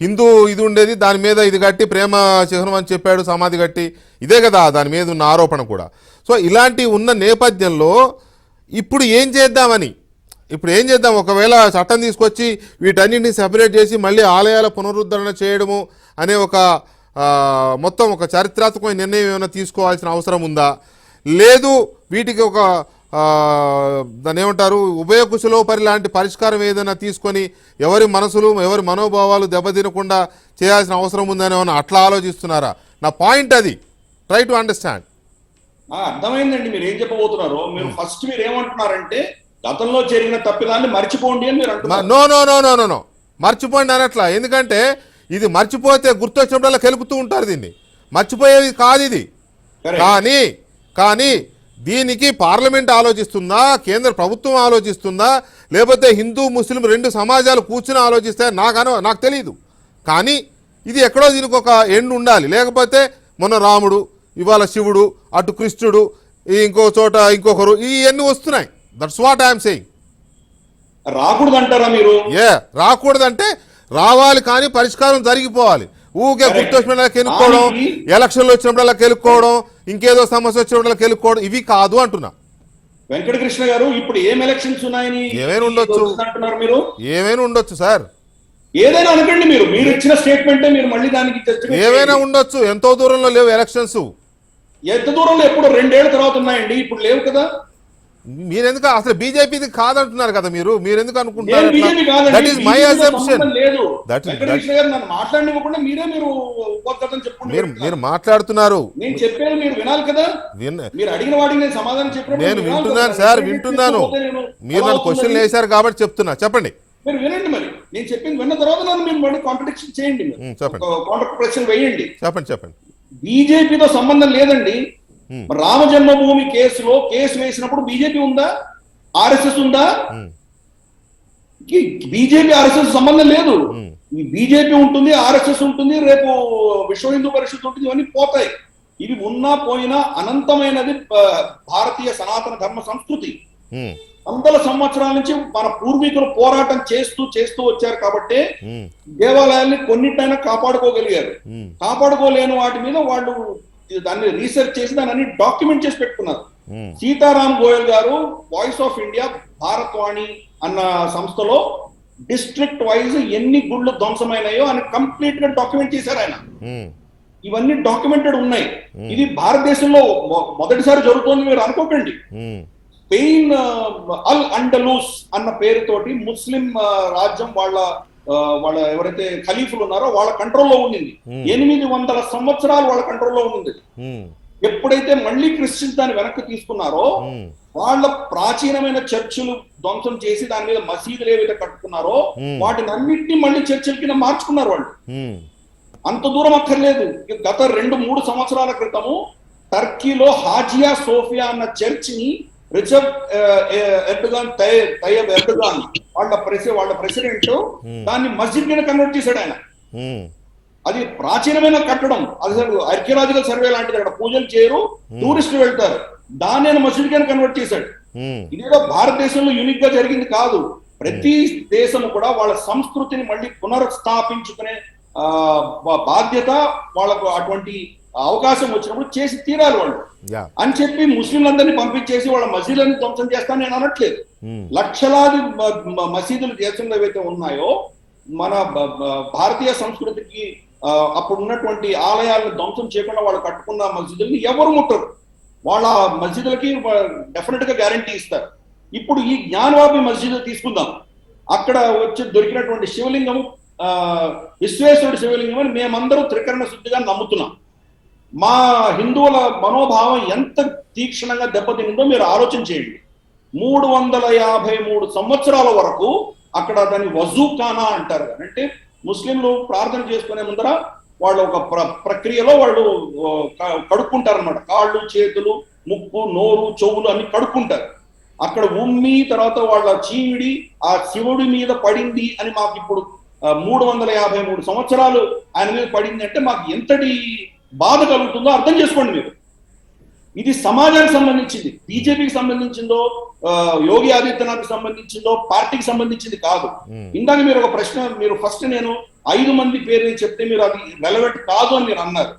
హిందూ ఇది ఉండేది, దాని మీద ఇది కట్టి ప్రేమ చిహ్నం అని చెప్పాడు, సమాధి కట్టి, ఇదే కదా దాని మీద ఉన్న ఆరోపణ కూడా. సో ఇలాంటి ఉన్న నేపథ్యంలో ఇప్పుడు ఏం చేద్దామని, ఒకవేళ చట్టం తీసుకొచ్చి వీటన్నింటినీ సెపరేట్ చేసి మళ్ళీ ఆలయాల పునరుద్ధరణ చేయడము అనే ఒక మొత్తం ఒక చారిత్రాత్మకమైన నిర్ణయం ఏమైనా తీసుకోవాల్సిన అవసరం ఉందా, లేదు వీటికి ఒక దాన్ని ఏమంటారు ఉభయకుశలోపరి లాంటి పరిష్కారం ఏదైనా తీసుకొని ఎవరి మనసులు, ఎవరి మనోభావాలు దెబ్బతినకుండా చేయాల్సిన అవసరం ఉందని ఏమన్నా అట్లా ఆలోచిస్తున్నారా? నా పాయింట్ అది. Try to understand. అర్థమైందండి మీరు ఏం చెప్పబోతున్నారో. మీరు ఫస్ట్ మీరు ఏమంటున్నారంటే గతంలో జరిగిన తప్పిదాన్ని మర్చిపోండి అని మీరు అంటున్నారు. నో మర్చిపోండి అనట్లా. ఎందుకంటే ఇది మర్చిపోతే గుర్తొచ్చినప్పుడల్లా కెలుపుతూ ఉంటారు. దీన్ని మర్చిపోయేది కాదు ఇది. కానీ దీనికి పార్లమెంట్ ఆలోచిస్తుందా, కేంద్ర ప్రభుత్వం ఆలోచిస్తుందా, లేకపోతే హిందూ ముస్లిం రెండు సమాజాలు కూర్చుని ఆలోచిస్తే నాకు తెలియదు. కానీ ఇది ఎక్కడో దీనికి ఒక ఎండ్ ఉండాలి. లేకపోతే మొన్న రాముడు, ఇవాళ శివుడు, అటు కృష్ణుడు, ఇంకో చోట ఇంకొకరు, ఇవన్నీ వస్తున్నాయి. That's what I'm saying. రాకూడదంటారా మీరు? రాకూడదంటే రావాలి కానీ పరిష్కారం జరిగిపోవాలి. ఊకే Correct. గుర్తొచ్చినప్పుడల్లా కెలుక్కోవడం, ఎలక్షన్లు వచ్చినప్పుడల్లా కెలుక్కోవడం, ఇంకేదో సమస్య వచ్చినప్పుడల్లా కెలుక్కోవడం ఇవి కాదు అంటున్నా. వెంకటకృష్ణ గారు, ఇప్పుడు ఏం ఎలక్షన్స్ ఉన్నాయని ఏమైనా ఉండొచ్చు. అంటున్నారు మీరు? ఏమైనా ఉండొచ్చు సార్, ఏదైనా అనకండి. మీరు ఇచ్చిన స్టేట్మెంటే మీరు మళ్ళీ దానికి ఏమైనా ఉండొచ్చు. ఎంతో దూరంలో లేవు ఎలక్షన్స్. ఎంత దూరంలో ఎప్పుడు 2 ఏళ్ల తర్వాత ఉన్నాయండి, ఇప్పుడు లేవు కదా. మీరెందుకు అసలు బీజేపీది కాదంటున్నారు కదా మీరెందుకు నేను అనుకుంటున్నారు? బీజేపీ కాదండి, దట్ ఈస్ మై బీజేపీతో అసంప్షన్. సంబంధం లేదు. That is- వెంకటకృష్ణ గారు నన్ను మాట్లాడనివ్వకుండా మీరు ఉపద్ఘాతం చెప్పుకుంటే మీరు మాట్లాడుతున్నారు, నేను చెప్పేది మీరు వినాలి కదా. మీరు అడిగిన వాటికి నేను సమాధానం చెప్పినప్పుడు నేను మీరు వినాలి వింటున్నాను కదా. సార్, నేను వింటున్నాను. చెప్తే నేను మీరు ఎలా నన్ను అవుతుందని క్వశ్చన్ వేశారు కాబట్టి చెప్తున్నా, చెప్పండి. మీరు వినండి. మరి నేను చెప్పింది విన్న తర్వాత నన్ను మీరు మళ్ళీ కాంట్రడిక్షన్ చేయండి, చెప్పండి. కాంట్రాక్ట్ ప్రశ్న వేయండి. చెప్పండి. బీజేపీతో సంబంధం లేదండి. రామ జన్మభూమి కేసులో కేసు వేసినప్పుడు బీజేపీ ఉందా, ఆర్ఎస్ఎస్ ఉందా? బీజేపీ ఆర్ఎస్ఎస్ సంబంధం లేదు. ఈ బీజేపీ ఉంటుంది, ఆర్ఎస్ఎస్ ఉంటుంది, రేపు విశ్వ హిందూ పరిషత్ ఉంటుంది, ఇవన్నీ పోతాయి. ఇవి ఉన్నా పోయినా అనంతమైనది భారతీయ సనాతన ధర్మ సంస్కృతి. వందల సంవత్సరాల నుంచి మన పూర్వీకులు పోరాటం చేస్తూ వచ్చారు కాబట్టి దేవాలయాల్ని కొన్నిటైనా కాపాడుకోగలిగారు. కాపాడుకోలేని వాటి మీద వాళ్ళు దాన్ని రీసెర్చ్ చేసి దాన్ని డాక్యుమెంట్ చేసి పెట్టుకున్నారు. సీతారాం గోయల్ గారు వాయిస్ ఆఫ్ ఇండియా భారత్వాణి అన్న సంస్థలో డిస్ట్రిక్ట్ వైజ్ ఎన్ని గుళ్ళు ధ్వంసమైనాయో అని కంప్లీట్ గా డాక్యుమెంట్ చేశారు ఆయన. ఇవన్నీ డాక్యుమెంటెడ్ ఉన్నాయి. ఇది భారతదేశంలో మొదటిసారి జరుగుతోంది మీరు అనుకోకండి. స్పెయిన్ అల్ అండలూస్ అన్న పేరుతోటి ముస్లిం రాజ్యం వాళ్ళ ఎవరైతే ఖలీఫులు ఉన్నారో వాళ్ళ కంట్రోల్లో ఉండింది. 800 సంవత్సరాలు వాళ్ళ కంట్రోల్లో ఉండింది. ఎప్పుడైతే మళ్ళీ క్రిస్టియన్స్ దాన్ని వెనక్కి తీసుకున్నారో వాళ్ళ ప్రాచీనమైన చర్చిలు ధ్వంసం చేసి దాని మీద మసీదులు ఏవైతే కట్టుకున్నారో వాటిని అన్నింటినీ మళ్ళీ చర్చిల కింద మార్చుకున్నారు వాళ్ళు. అంత దూరం అక్కర్లేదు. గత 2-3 సంవత్సరాల క్రితము టర్కీలో హాజియా సోఫియా అన్న చర్చిని రిచర్డ్ ఎర్డోగాన్ తయ్యబ్ ఎర్డోగాన్ వాళ్ళ ప్రెసిడెంట్ దాన్ని మస్జిద్ కింద కన్వర్ట్ చేశాడు ఆయన. అది ప్రాచీనమైన కట్టడం, అది ఆర్కియలాజికల్ సర్వే లాంటిది. అక్కడ పూజలు చేయరు, టూరిస్టులు వెళ్తారు. దాన్ని ఆయన మసీద్ కింద కన్వర్ట్ చేశాడు. ఇదేదో భారతదేశంలో యూనిక్ గా జరిగింది కాదు. ప్రతి దేశం కూడా వాళ్ళ సంస్కృతిని మళ్ళీ పునర్స్థాపించుకునే బాధ్యత వాళ్ళకు అటువంటి అవకాశం వచ్చినప్పుడు చేసి తీరాలి వాళ్ళు అని చెప్పి ముస్లింలందరినీ పంపించేసి వాళ్ళ మసీదులను ధ్వంసం చేస్తాను నేను అనట్లేదు. లక్షలాది మసీదులు దేశంలో ఏవైతే ఉన్నాయో మన భారతీయ సంస్కృతికి అప్పుడు ఉన్నటువంటి ఆలయాలను ధ్వంసం చేయకుండా వాళ్ళు కట్టుకున్న మసీదుల్ని ఎవరు ముట్టరు. వాళ్ళ మసీదులకి డెఫినెట్ గా గ్యారంటీ ఇస్తారు. ఇప్పుడు ఈ జ్ఞానవాపి మసీదు తీసుకుందాం. అక్కడ వచ్చి దొరికినటువంటి శివలింగం విశ్వేశ్వరుడు శివలింగం అని మేమందరూ త్రికరణ శుద్ధిగా నమ్ముతున్నాం. మా హిందువుల మనోభావం ఎంత తీక్షణంగా దెబ్బతిందో మీరు ఆలోచన చేయండి. 353 సంవత్సరాల వరకు అక్కడ దాన్ని వజూఖానా అంటారు. అంటే ముస్లింలు ప్రార్థన చేసుకునే ముందర వాళ్ళు ఒక ప్రక్రియలో వాళ్ళు కడుక్కుంటారు అనమాట. కాళ్ళు, చేతులు, ముక్కు, నోరు, చెవులు అన్ని కడుక్కుంటారు. అక్కడ ఉమ్మి తర్వాత వాళ్ళ చీమిడి ఆ శివుడి మీద పడింది అని మాకు ఇప్పుడు 353 సంవత్సరాలు ఆయన మీద పడింది అంటే మాకు ఎంతటి బాధ కలుగుతుందో అర్థం చేసుకోండి మీరు. ఇది సమాజానికి సంబంధించింది. బీజేపీకి సంబంధించిందో, యోగి ఆదిత్యనాథ్కి సంబంధించిందో, పార్టీకి సంబంధించింది కాదు. ఇందాక మీరు ఒక ప్రశ్న, మీరు ఫస్ట్ నేను 5 మంది పేరు చెప్తే మీరు అది రెలవెంట్ కాదు అని మీరు అన్నారు.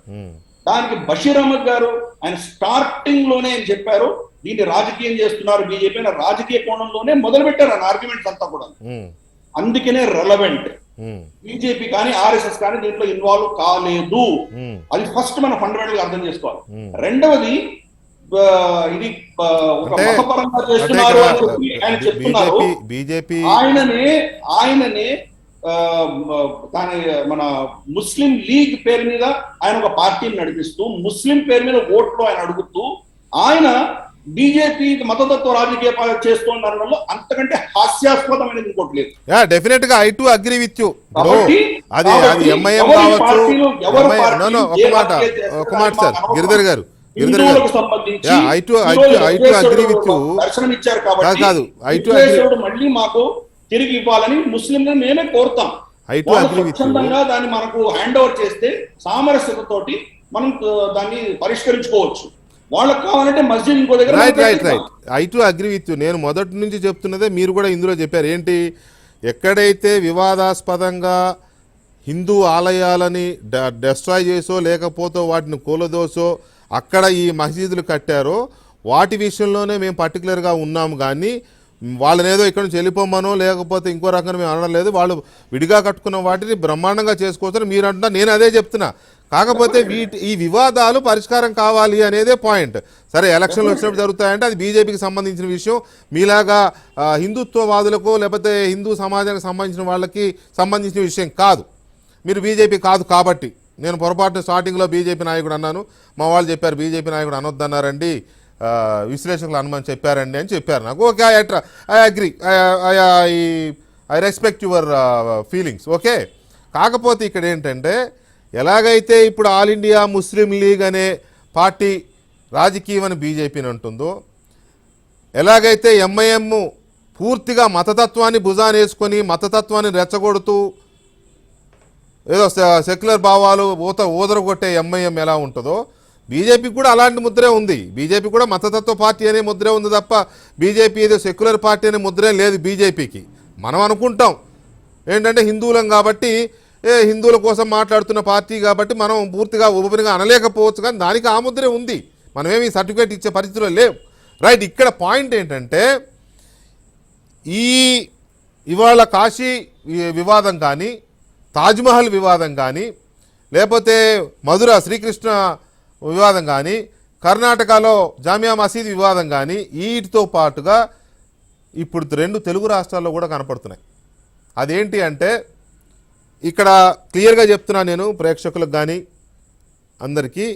దానికి బషీర్ అహ్మద్ గారు ఆయన స్టార్టింగ్ లోనే ఆయన చెప్పారు దీన్ని రాజకీయం చేస్తున్నారు బీజేపీ అని. రాజకీయ కోణంలోనే మొదలు పెట్టారు ఆయన ఆర్గ్యుమెంట్స్ అంతా కూడా. అందుకనే రెలవెంట్. బీజేపీ కానీ ఆర్ఎస్ఎస్ కానీ దీంట్లో ఇన్వాల్వ్ కాలేదు. అది ఫస్ట్ మనం ఫండమెంటల్ గా అర్థం చేసుకోవాలి. రెండవది ఇది ఒక మతపరంగా చేస్తున్నారు అని చెప్పి ఆయన చెప్తున్నారు. బీజేపీ ఆయననే దాని మన ముస్లిం లీగ్ పేరు మీద ఆయన ఒక పార్టీని నడిపిస్తూ ముస్లిం పేరు మీద ఓట్లు ఆయన అడుగుతూ ఆయన బీజేపీ మతతత్వ రాజకీయ చేస్తుండడంలో అంతకంటే హాస్యాస్పదమైనది ఇంకోటి లేదు. డెఫినెట్ గా I to agree with you. అది ఎంఐఎం కావచ్చు. ఒక మాట సార్ గిరిధర్ గారు, దర్శనం ఇచ్చారు కాబట్టి మళ్ళీ మాకు తిరిగి ఇవ్వాలని ముస్లింలను మేమే కోరుతాం. స్వచ్ఛందంగా దాన్ని మనకు హ్యాండ్ ఓవర్ చేస్తే సామరస్యతతోటి మనం దాన్ని పరిష్కరించుకోవచ్చు. వాళ్ళకి కావాలంటే మస్జిద్ ఇంకో దగ్గర. Right I to agree with you. నేను మొదటి నుంచి చెప్తున్నదే మీరు కూడా ఇందులో చెప్పారు. ఏంటి, ఎక్కడైతే వివాదాస్పదంగా హిందూ ఆలయాలని డెస్ట్రాయ్ చేసో లేకపోతే వాటిని కూలదోసో అక్కడ ఈ మసీదులు కట్టారో వాటి విషయంలోనే మేము పర్టికులర్గా ఉన్నాము. కానీ వాళ్ళని ఏదో ఇక్కడ నుంచి వెళ్ళిపోమనో లేకపోతే ఇంకో రకంగా మేము అనడం లేదు. వాళ్ళు విడిగా కట్టుకున్న వాటిని బ్రహ్మాండంగా చేసుకోవచ్చని మీరు అంటున్నా, నేను అదే చెప్తున్నా. కాకపోతే ఈ వివాదాలు పరిష్కారం కావాలి అనేదే పాయింట్. సరే, ఎలక్షన్లు వచ్చినప్పుడు జరుగుతాయంటే అది బీజేపీకి సంబంధించిన విషయం. మీలాగా హిందుత్వవాదులకు లేకపోతే హిందూ సమాజానికి సంబంధించిన వాళ్ళకి సంబంధించిన విషయం కాదు. మీరు బీజేపీ కాదు కాబట్టి నేను పొరపాటున స్టార్టింగ్లో బీజేపీ నాయకుడు అన్నాను. మా వాళ్ళు చెప్పారు బీజేపీ నాయకుడు అనొద్దన్నారండి, విశ్లేషకులు అనుమని చెప్పారండి అని చెప్పారు నాకు. Okay, I agree, I respect your feelings. Okay, కాకపోతే ఇక్కడ ఏంటంటే ఎలాగైతే ఇప్పుడు ఆల్ ఇండియా ముస్లిం లీగ్ అనే పార్టీ రాజకీయం అని బీజేపీని అంటుందో, ఎలాగైతే ఎంఐఎం పూర్తిగా మతతత్వాన్ని భుజాన్ని వేసుకొని మతతత్వాన్ని రెచ్చగొడుతూ ఏదో సెక్యులర్ భావాలు ఊదరగొట్టే ఎంఐఎం ఎలా ఉంటుందో బీజేపీకి కూడా అలాంటి ముద్రే ఉంది. బీజేపీ కూడా మతతత్వ పార్టీ అనే ముద్రే ఉంది తప్ప బీజేపీ ఏదో సెక్యులర్ పార్టీ అనే ముద్రే లేదు బీజేపీకి. మనం అనుకుంటాం ఏంటంటే హిందువులం కాబట్టి హిందువుల కోసం మాట్లాడుతున్న పార్టీ కాబట్టి మనం పూర్తిగా ఓపెన్గా అనలేకపోవచ్చు, కానీ దానికి ఆ ముద్రే ఉంది. మనమేమి సర్టిఫికేట్ ఇచ్చే పరిస్థితిలో లేవు. రైట్, ఇక్కడ పాయింట్ ఏంటంటే ఇవాళ కాశీ వివాదం కానీ, తాజ్మహల్ వివాదం కానీ, లేకపోతే మధుర శ్రీకృష్ణ వివాదం కానీ, కర్ణాటకలో జామియా మసీద్ వివాదం కానీ, వీటితో పాటుగా ఇప్పుడు 2 తెలుగు రాష్ట్రాల్లో కూడా కనపడుతున్నాయి. అదేంటి అంటే ఇక్కడ క్లియర్గా చెప్తున్నా నేను ప్రేక్షకులకు కానీ అందరికీ,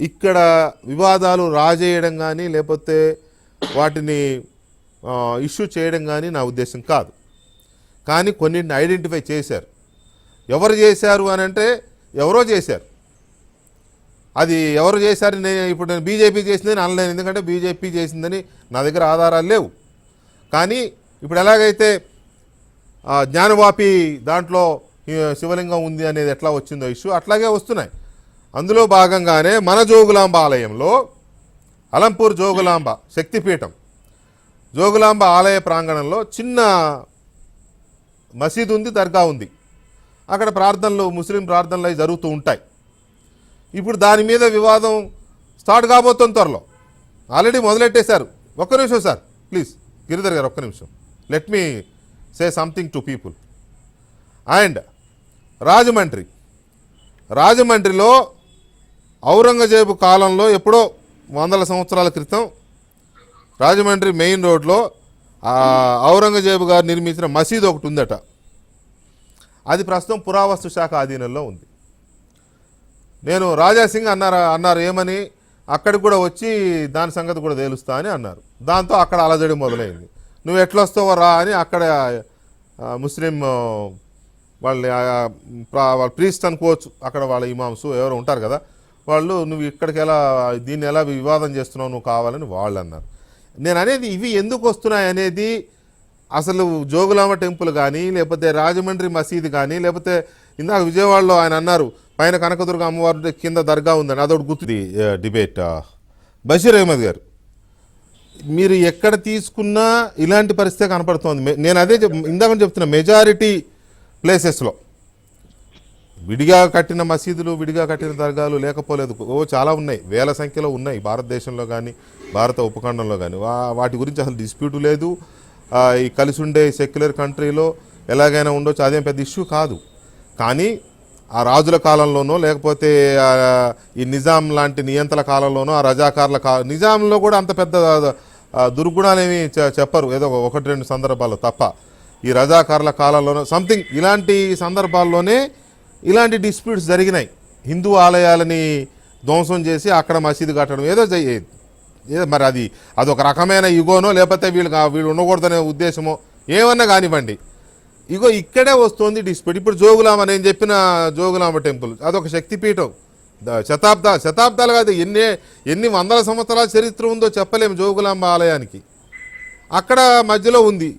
ఇక్కడ వివాదాలు రాజేయడం కానీ లేకపోతే వాటిని ఇష్యూ చేయడం కానీ నా ఉద్దేశం కాదు. కానీ కొన్నింటిని ఐడెంటిఫై చేశారు. ఎవరు చేశారు అని అంటే ఎవరో చేశారు. అది ఎవరు చేశారు ఇప్పుడు నేను బీజేపీ చేసిందని అనలేను, ఎందుకంటే బీజేపీ చేసిందని నా దగ్గర ఆధారాలు లేవు. కానీ ఇప్పుడు ఎలాగైతే జ్ఞానవాపి దాంట్లో శివలింగం ఉంది అనేది ఎట్లా వచ్చిందో ఇష్యూ అట్లాగే వస్తున్నాయి. అందులో భాగంగానే మన జోగులాంబ ఆలయంలో అలంపూర్ జోగులాంబ శక్తిపీఠం జోగులాంబ ఆలయ ప్రాంగణంలో చిన్న మసీదు ఉంది, దర్గా ఉంది. అక్కడ ప్రార్థనలు ముస్లిం ప్రార్థనలు అవి జరుగుతూ ఉంటాయి. ఇప్పుడు దాని మీద వివాదం స్టార్ట్ కాబోతుంది త్వరలో. ఆల్రెడీ మొదలెట్టేశారు. ఒక్క నిమిషం సార్ ప్లీజ్, గిరిధర్ గారు ఒక్క నిమిషం, let me say something to people. And రాజమండ్రిలో ఔరంగజేబు కాలంలో ఎప్పుడో 100 సంవత్సరాల క్రితం రాజమండ్రి మెయిన్ రోడ్లో ఔరంగజేబు గారు నిర్మించిన మసీదు ఒకటి ఉందట. అది ప్రస్తుతం పురావస్తు శాఖ ఆధీనంలో ఉంది. నేను రాజాసింగ్ అన్నారు ఏమని, అక్కడికి కూడా వచ్చి దాని సంగతి కూడా తేలుస్తా అని అన్నారు. దాంతో అక్కడ అలజడి మొదలైంది. నువ్వు ఎట్లొస్తావో రా అని అక్కడ ముస్లిం వాళ్ళ ప్రీస్ట్ అనుకోవచ్చు, అక్కడ వాళ్ళ ఇమామ్స్ ఎవరు ఉంటారు కదా, వాళ్ళు నువ్వు ఇక్కడికి దీన్ని ఎలా వివాదం చేస్తున్నావు నువ్వు కావాలని వాళ్ళు అన్నారు. నేను అనేది ఇవి ఎందుకు వస్తున్నాయి అనేది, అసలు జోగులాంబ టెంపుల్ కానీ లేకపోతే రాజమండ్రి మసీదు కానీ లేకపోతే ఇందాక విజయవాడలో ఆయన అన్నారు పైన కనకదుర్గ అమ్మవారి కింద దర్గా ఉందని, అదొకటి గుర్తుంది డిబేట్. బషీర్ అహ్మద్ గారు, మీరు ఎక్కడ తీసుకున్నా ఇలాంటి పరిస్థితి కనపడుతోంది. నేను అదే ఇందాక చెప్తున్నా, మెజారిటీ ప్లేసెస్లో విడిగా కట్టిన మసీదులు విడిగా కట్టిన దర్గాలు లేకపోలేదు, చాలా ఉన్నాయి, వేల సంఖ్యలో ఉన్నాయి భారతదేశంలో కానీ భారత ఉపఖండంలో కానీ. వాటి గురించి అసలు డిస్ప్యూట్ లేదు. ఈ కలిసి ఉండే సెక్యులర్ కంట్రీలో ఎలాగైనా ఉండొచ్చు, అదేం పెద్ద ఇష్యూ కాదు. కానీ ఆ రాజుల కాలంలోనో లేకపోతే ఈ నిజాం లాంటి నియంత్రణ కాలంలోనో ఆ రజాకార్ల నిజాంలో కూడా అంత పెద్ద దుర్గుణాలేమి చెప్పరు, ఏదో 1-2 సందర్భాల్లో తప్ప. ఈ రజాకార్ల కాలంలోనో సంథింగ్ ఇలాంటి సందర్భాల్లోనే ఇలాంటి డిస్ప్యూట్స్ జరిగినాయి. హిందూ ఆలయాలని ధ్వంసం చేసి అక్కడ మసీదు కట్టడం ఏదో మరి అదొక రకమైన యుగోనో లేకపోతే వీళ్ళు ఉండకూడదనే ఉద్దేశమో ఏమన్నా కానివ్వండి, ఇగో ఇక్కడే వస్తుంది డిస్ప్యూట్. ఇప్పుడు జోగులాంబ, నేను చెప్పిన జోగులాంబ టెంపుల్ అదొక శక్తిపీఠం, శతాబ్దాలు కాదు, ఎన్ని వందల సంవత్సరాల చరిత్ర ఉందో చెప్పలేము జోగులాంబ ఆలయానికి. అక్కడ మధ్యలో ఉంది,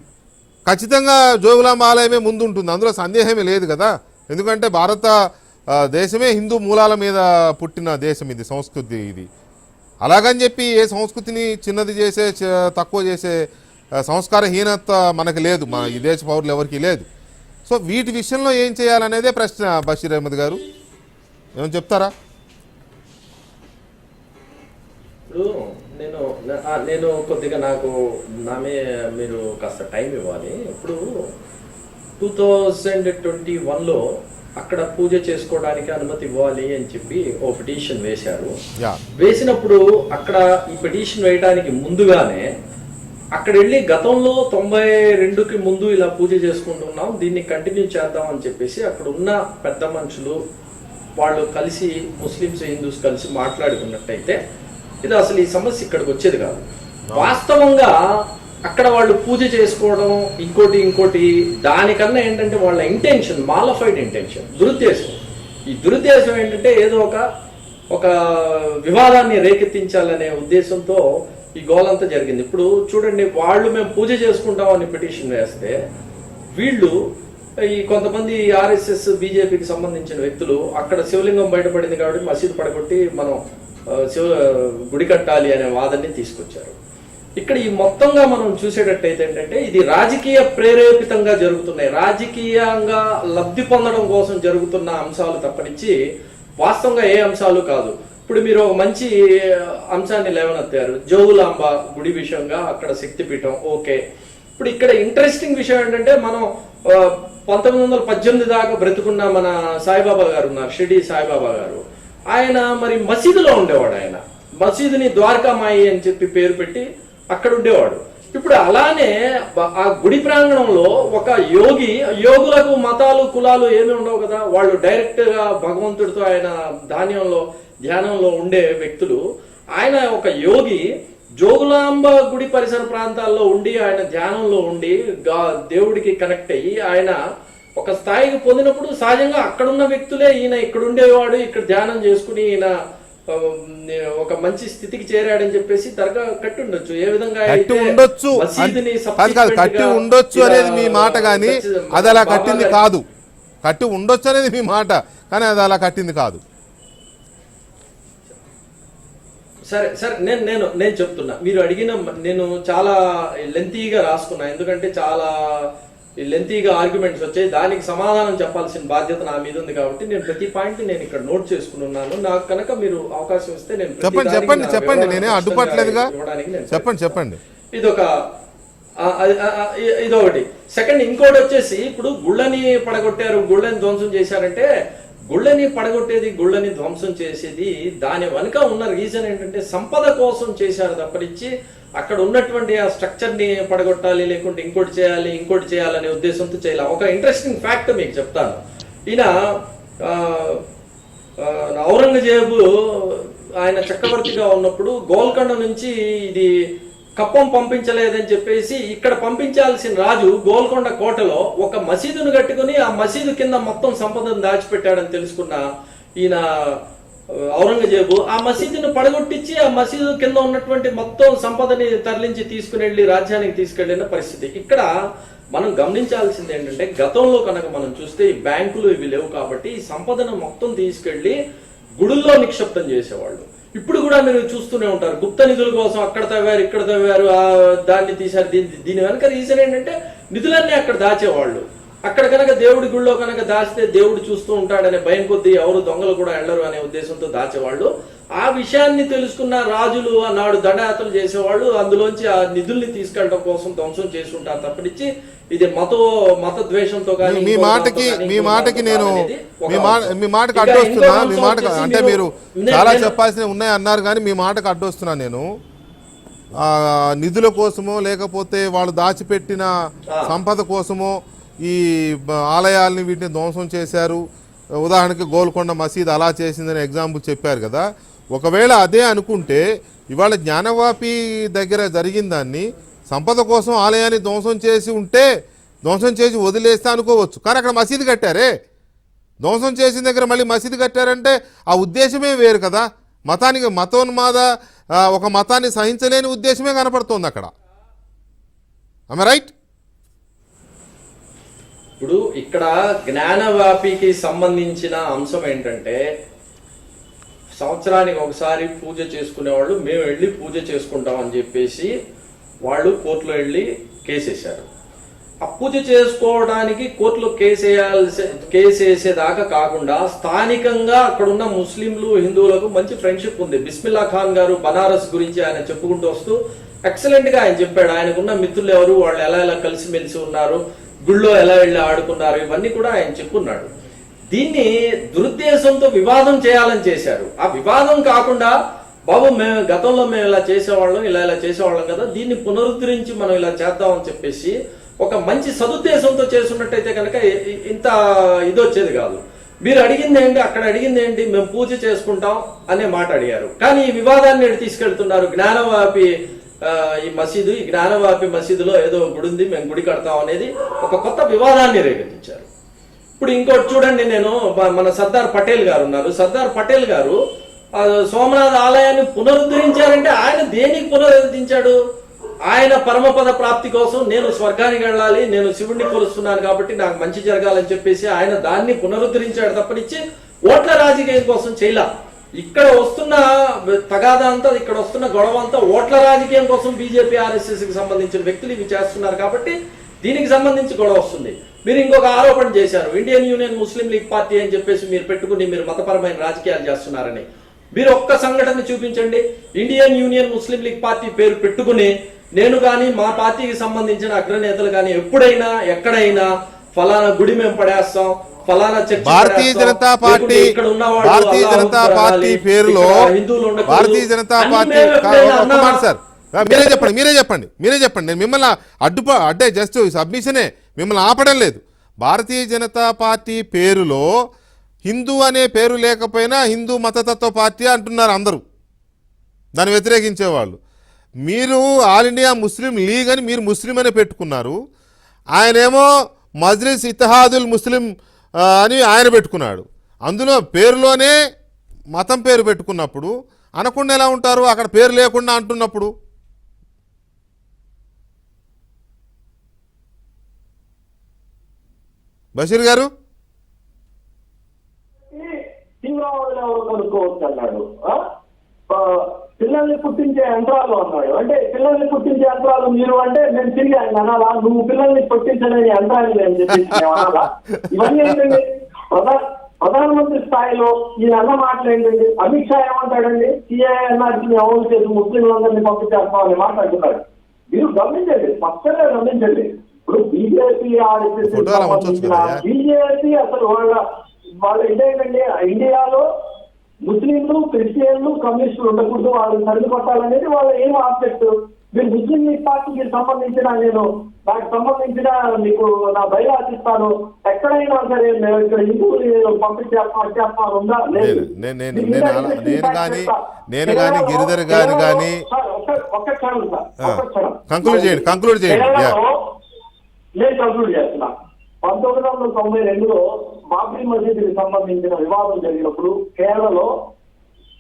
ఖచ్చితంగా జోగులాంబ ఆలయమే ముందు ఉంటుంది, అందులో సందేహమే లేదు కదా. ఎందుకంటే భారత దేశమే హిందూ మూలాల మీద పుట్టిన దేశం, ఇది సంస్కృతి ఇది. అలాగని చెప్పి ఏ సంస్కృతిని చిన్నది చేసే తక్కువ చేసే సంస్కారహీనత మనకు లేదు, మన ఈ దేశ పౌరులు ఎవరికి లేదు. సో వీటి విషయంలో ఏం చేయాలనేదే ప్రశ్న. బషీర్ అహ్మద్ గారు ఏమని చెప్తారా? ఇప్పుడు నేను కొద్దిగా నాకు మీరు కాస్త టైం ఇవ్వాలి. ఇప్పుడు 2021లో అక్కడ పూజ చేసుకోవడానికి అనుమతి ఇవ్వాలి అని చెప్పి ఓ పిటిషన్ వేశారు. వేసినప్పుడు అక్కడ ఈ పిటిషన్ వేయడానికి ముందుగానే అక్కడ వెళ్ళి గతంలో 92కి ముందు ఇలా పూజ చేసుకుంటున్నాం, దీన్ని కంటిన్యూ చేద్దాం అని చెప్పేసి అక్కడ ఉన్న పెద్ద మనుషులు వాళ్ళు కలిసి, ముస్లిమ్స్ హిందూస్ కలిసి మాట్లాడుకున్నట్టయితే ఇది అసలు ఈ సమస్య ఇక్కడికి వచ్చేది కాదు. వాస్తవంగా అక్కడ వాళ్ళు పూజ చేసుకోవడం ఇంకోటి దానికన్నా ఏంటంటే వాళ్ళ ఇంటెన్షన్ మాలఫైడ్ ఇంటెన్షన్, దురుద్దేశం. ఈ దురుద్దేశం ఏంటంటే ఏదో ఒక వివాదాన్ని రేకెత్తించాలనే ఉద్దేశంతో ఈ గోలంతా జరిగింది. ఇప్పుడు చూడండి, వాళ్ళు మేము పూజ చేసుకుంటామని పిటిషన్ వేస్తే వీళ్ళు ఈ కొంతమంది ఆర్ఎస్ఎస్ బీజేపీకి సంబంధించిన వ్యక్తులు అక్కడ శివలింగం బయటపడింది కాబట్టి మసీదు పడగొట్టి మనం గుడి కట్టాలి అనే వాదనని తీసుకొచ్చారు. ఇక్కడ ఈ మొత్తంగా మనం చూసేటట్టయితే ఏంటంటే ఇది రాజకీయ ప్రేరేపితంగా జరుగుతున్నాయి, రాజకీయంగా లబ్ధి పొందడం కోసం జరుగుతున్న అంశాలు తప్పనిచ్చి వాస్తవంగా ఏ అంశాలు కాదు. ఇప్పుడు మీరు ఒక మంచి అంశాన్ని లేవనెత్తారు, జోగులాంబ గుడి విషయంగా, అక్కడ శక్తిపీఠం. ఓకే, ఇప్పుడు ఇక్కడ ఇంట్రెస్టింగ్ విషయం ఏంటంటే మనం 1918 దాకా బ్రతుకున్న మన సాయిబాబా గారు ఉన్నారు, షిరిడి సాయిబాబా గారు. ఆయన మరి మసీదులో ఉండేవాడు. ఆయన మసీదుని ద్వారకామాయి అని చెప్పి పేరు పెట్టి అక్కడ ఉండేవాడు. ఇప్పుడు అలానే ఆ గుడి ప్రాంగణంలో ఒక యోగులకు మతాలు కులాలు ఏమీ ఉండవు కదా, వాళ్ళు డైరెక్ట్ గా భగవంతుడితో ఆయన ధ్యానంలో ఉండే వ్యక్తులు. ఆయన ఒక యోగి జోగులాంబ గుడి పరిసర ప్రాంతాల్లో ఉండి ఆయన ధ్యానంలో ఉండి దేవుడికి కనెక్ట్ అయ్యి ఆయన ఒక స్థాయికి పొందినప్పుడు సహజంగా అక్కడున్న వ్యక్తులే ఈయన ఇక్కడ ఉండేవాడు, ఇక్కడ ధ్యానం చేసుకుని ఈయన ఒక మంచి స్థితికి చేరాడని చెప్పేసి దర్గా కట్టి ఉండొచ్చు. ఏ విధంగా కట్టి ఉండొచ్చు అనేది మీ మాట, కానీ అది అలా కట్టింది కాదు. కట్టి ఉండొచ్చు అనేది మీ మాట, కానీ అది అలా కట్టింది కాదు. సరే నేను చెప్తున్నా, మీరు అడిగిన నేను చాలా లెంతీగా రాసుకున్నా, ఎందుకంటే చాలా లెంతీగా ఆర్గ్యుమెంట్స్ వచ్చాయి. దానికి సమాధానం చెప్పాల్సిన బాధ్యత నా మీద ఉంది కాబట్టి నేను ప్రతి పాయింట్ నేను ఇక్కడ నోట్ చేసుకున్నాను. నాకు కనుక మీరు అవకాశం ఇస్తే నేను చెప్పండి నేనే అడ్డుపట్టలేదుగా, చెప్పండి. ఇదొకటి. సెకండ్, ఇంకోటి వచ్చేసి ఇప్పుడు గుళ్ళని పడగొట్టారు, గుళ్ళని ధ్వంసం చేశారంటే గుళ్ళని పడగొట్టేది, గుళ్ళని ధ్వంసం చేసేది దాని వెనుక ఉన్న రీజన్ ఏంటంటే సంపద కోసం చేశారు తప్పనిచ్చి అక్కడ ఉన్నటువంటి ఆ స్ట్రక్చర్ ని పడగొట్టాలి, లేకుంటే ఇంకోటి చేయాలనే ఉద్దేశంతో చేయాలి. ఒక ఇంట్రెస్టింగ్ ఫ్యాక్ట్ మీకు చెప్తాను. ఈయన ఔరంగజేబు ఆయన చక్రవర్తిగా ఉన్నప్పుడు గోల్కొండ నుంచి ఇది కప్పం పంపించలేదని చెప్పేసి ఇక్కడ పంపించాల్సిన రాజు గోల్కొండ కోటలో ఒక మసీదును కట్టుకుని ఆ మసీదు కింద మొత్తం సంపదను దాచిపెట్టాడని తెలుసుకున్న ఈయన ఔరంగజేబు ఆ మసీదును పడగొట్టించి ఆ మసీదు కింద ఉన్నటువంటి మొత్తం సంపదని తరలించి తీసుకుని వెళ్ళి రాజ్యానికి తీసుకెళ్లిన పరిస్థితి. ఇక్కడ మనం గమనించాల్సింది ఏంటంటే గతంలో కనుక మనం చూస్తే ఈ బ్యాంకులు ఇవి లేవు కాబట్టి ఈ సంపదను మొత్తం తీసుకెళ్లి గుడుల్లో నిక్షిప్తం చేసేవాళ్ళు. ఇప్పుడు కూడా మీరు చూస్తూనే ఉంటారు, గుప్త నిధుల కోసం అక్కడ తవ్వారు, ఇక్కడ తవ్వారు, దాన్ని తీశారు. దీని వెనక రీజన్ ఏంటంటే నిధులన్నీ అక్కడ దాచేవాళ్ళు. అక్కడ కనుక దేవుడి గుళ్ళో కనుక దాచితే దేవుడు చూస్తూ ఉంటాడనే భయం కొద్దీ ఎవరు దొంగలు కూడా వెళ్ళరు అనే ఉద్దేశంతో దాచేవాళ్ళు. ఆ విషయాన్ని తెలుసుకున్న రాజులు ఆనాడు దండయాత్రలు చేసేవాళ్ళు, అందులోంచి ఆ నిధుల్ని తీసుకెళ్ళడం కోసం ధ్వంసం చేసి ఉంటారు తప్పనిచ్చి ఇది మత ద్వేషంతో కానీ మీ మాటకి నేను మీ మాటకు అడ్డొస్తున్నా. మీ మాట అంటే మీరు చాలా చెప్పాల్సినవి ఉన్నాయి అన్నారు, కానీ మీ మాటకు అడ్డొస్తున్నా నేను. నిధుల కోసమో లేకపోతే వాళ్ళు దాచిపెట్టిన సంపద కోసమో ఈ ఆలయాల్ని వీటిని ధ్వంసం చేశారు. ఉదాహరణకి గోల్కొండ మసీద్ అలా చేసిందని ఎగ్జాంపుల్ చెప్పారు కదా. ఒకవేళ అదే అనుకుంటే ఇవాళ జ్ఞానవాపి దగ్గర జరిగిన దాన్ని సంపద కోసం ఆలయాన్ని ధ్వంసం చేసి వదిలేస్తే అనుకోవచ్చు, కానీ అక్కడ మసీదు కట్టారే. ధ్వంసం చేసిన దగ్గర మళ్ళీ మసీదు కట్టారంటే ఆ ఉద్దేశమే వేరు కదా. మతోన్మాద ఒక మతాన్ని సహించలేని ఉద్దేశమే కనపడుతోంది అక్కడ. ఆమె రైట్? ఇప్పుడు ఇక్కడ జ్ఞానవాపికి సంబంధించిన అంశం ఏంటంటే సంవత్సరానికి ఒకసారి పూజ చేసుకునేవాళ్ళు మేము వెళ్ళి పూజ చేసుకుంటాం అని చెప్పేసి వాళ్ళు కోర్టులో వెళ్ళి కేసేశారు. ఆ పూజ చేసుకోవడానికి కోర్టులో కేసేసేదాకా కాకుండా స్థానికంగా అక్కడున్న ముస్లింలు హిందువులకు మంచి ఫ్రెండ్షిప్ ఉంది. బిస్మిల్లా ఖాన్ గారు బనారస్ గురించి ఆయన చెప్పుకుంటూ వస్తూ ఎక్సలెంట్ గా ఆయన చెప్పాడు. ఆయనకున్న మిత్రులు ఎవరు, వాళ్ళు ఎలా ఎలా కలిసిమెలిసి ఉన్నారు, గుళ్ళో ఎలా వెళ్ళి ఆడుకున్నారు, ఇవన్నీ కూడా ఆయన చెప్పున్నాడు. దీన్ని దురుద్దేశంతో వివాదం చేయాలని చేశారు. ఆ వివాదం కాకుండా బాబు మేము గతంలో మేము ఇలా చేసేవాళ్ళం, ఇలా చేసేవాళ్ళం కదా, దీన్ని పునరుద్ధరించి మనం ఇలా చేద్దామని చెప్పేసి ఒక మంచి సదుద్దేశంతో చేస్తున్నట్టయితే కనుక ఇంత ఇది వచ్చేది కాదు. మీరు అడిగింది ఏంటి, అక్కడ అడిగింది ఏంటి, మేము పూజ చేసుకుంటాం అనే మాట అడిగారు. కానీ ఈ వివాదాన్ని తీసుకెళ్తున్నారు. జ్ఞానవాపి ఈ మసీదు, ఈ జ్ఞానవాపి మసీదులో ఏదో గుడి ఉంది, మేము గుడి కడతాం అనేది ఒక కొత్త వివాదాన్ని రేకెత్తించారు. ఇప్పుడు ఇంకోటి చూడండి, నేను మన సర్దార్ పటేల్ గారు ఉన్నారు. సర్దార్ పటేల్ గారు సోమనాథ్ ఆలయాన్ని పునరుద్ధరించారంటే ఆయన దేనికి పునరుద్ధరించాడు? ఆయన పరమపద ప్రాప్తి కోసం, నేను స్వర్గానికి వెళ్ళాలి, నేను శివుడిని కొలుస్తున్నాను కాబట్టి నాకు మంచి జరగాలని చెప్పేసి ఆయన దాన్ని పునరుద్ధరించాడు తప్పనిచ్చి ఓట్ల రాజకీయం కోసం చేయలా. ఇక్కడ వస్తున్న తగాదా అంతా, ఇక్కడ వస్తున్న గొడవ అంతా ఓట్ల రాజకీయం కోసం బీజేపీ ఆర్ఎస్ఎస్ కి సంబంధించిన వ్యక్తులు ఇవి చేస్తున్నారు కాబట్టి దీనికి సంబంధించి గొడవ వస్తుంది. మీరు ఇంకొక ఆరోపణ చేశారు, ఇండియన్ యూనియన్ ముస్లిం లీగ్ పార్టీ అని చెప్పేసి మీరు పెట్టుకుని మీరు మతపరమైన రాజకీయాలు చేస్తున్నారని. మీరు ఒక్క సంఘటన చూపించండి, ఇండియన్ యూనియన్ ముస్లిం లీగ్ పార్టీ పేరు పెట్టుకుని నేను కానీ మా పార్టీకి సంబంధించిన అగ్రనేతలు కానీ ఎప్పుడైనా ఎక్కడైనా ఫలానా గుడి మేము పడేస్తాం, ఫలానా భారతీయ జనతా పార్టీ పేరులో భారతీయ జనతా పార్టీ సార్ మీరే చెప్పండి నేను మిమ్మల్ని అడ్డే జస్ట్ సబ్మిషనే, మిమ్మల్ని ఆపడం లేదు. భారతీయ జనతా పార్టీ పేరులో హిందూ అనే పేరు లేకపోయినా హిందూ మతతత్వ పార్టీ అంటున్నారు అందరూ, దాన్ని వ్యతిరేకించేవాళ్ళు. మీరు ఆల్ ఇండియా ముస్లిం లీగ్ అని మీరు ముస్లిం అని పెట్టుకున్నారు, ఆయనేమో మజ్లిస్ ఇత్తహాదుల్ ముస్లిం అని ఆయన పెట్టుకున్నాడు. అందులో పేరులోనే మతం పేరు పెట్టుకున్నప్పుడు అనకుండా ఎలా ఉంటారు, అక్కడ పేరు లేకుండా అంటున్నప్పుడు? బషీర్ గారు తీవ్రవాదులు ఎవరు కొనుక్కోవచ్చు అన్నాడు. పిల్లల్ని పుట్టించే యంత్రాలు అన్నాడు. అంటే పిల్లల్ని పుట్టించే యంత్రాలు మీరు అంటే నేను తిరిగి ఆయన అనాలా, నువ్వు పిల్లల్ని పుట్టించలేని యంత్రాలు అని చెప్పేసి అనాలా? ఇవన్నీ ఏంటండి ప్రధానమంత్రి స్థాయిలో ఈయన అన్న మాటలు ఏంటండి? అమిత్ షా ఏమంటాడండి, సిఐఎన్ఆర్ని అమలు చేసి ముస్లింలందరినీ పంపించేస్తామని మాట్లాడుతున్నాడు. మీరు గమనించండి, స్పష్టంగా గమనించండి. ఇప్పుడు బీజేపీ బీజేపీ అసలు వాళ్ళ ఇదేంటండి, ఇండియాలో ముస్లింలు, క్రిస్టియన్లు, కమ్యూనిస్టులు ఉండకూడదు, వాళ్ళని సరిది కొట్టాలనేది వాళ్ళ ఏం ఆబ్జెక్ట్. మీరు ముస్లిం లీగ్ పార్టీకి సంబంధించిన నేను దానికి సంబంధించిన మీకు నా బయలాస్ ఇస్తాను, ఎక్కడైనా సరే నేను ఇక్కడ హిందువులు పంపించేస్తాను ఉందా? లేదు. గిరిధర్ గారు కానీ ఒక్క క్షణం సార్, కంక్లూడ్ చేయండి. నేను కంక్లూడ్ చేస్తున్నా. 1992లో బాబ్రీ మసీదుకి సంబంధించిన వివాదం జరిగినప్పుడు కేరళలో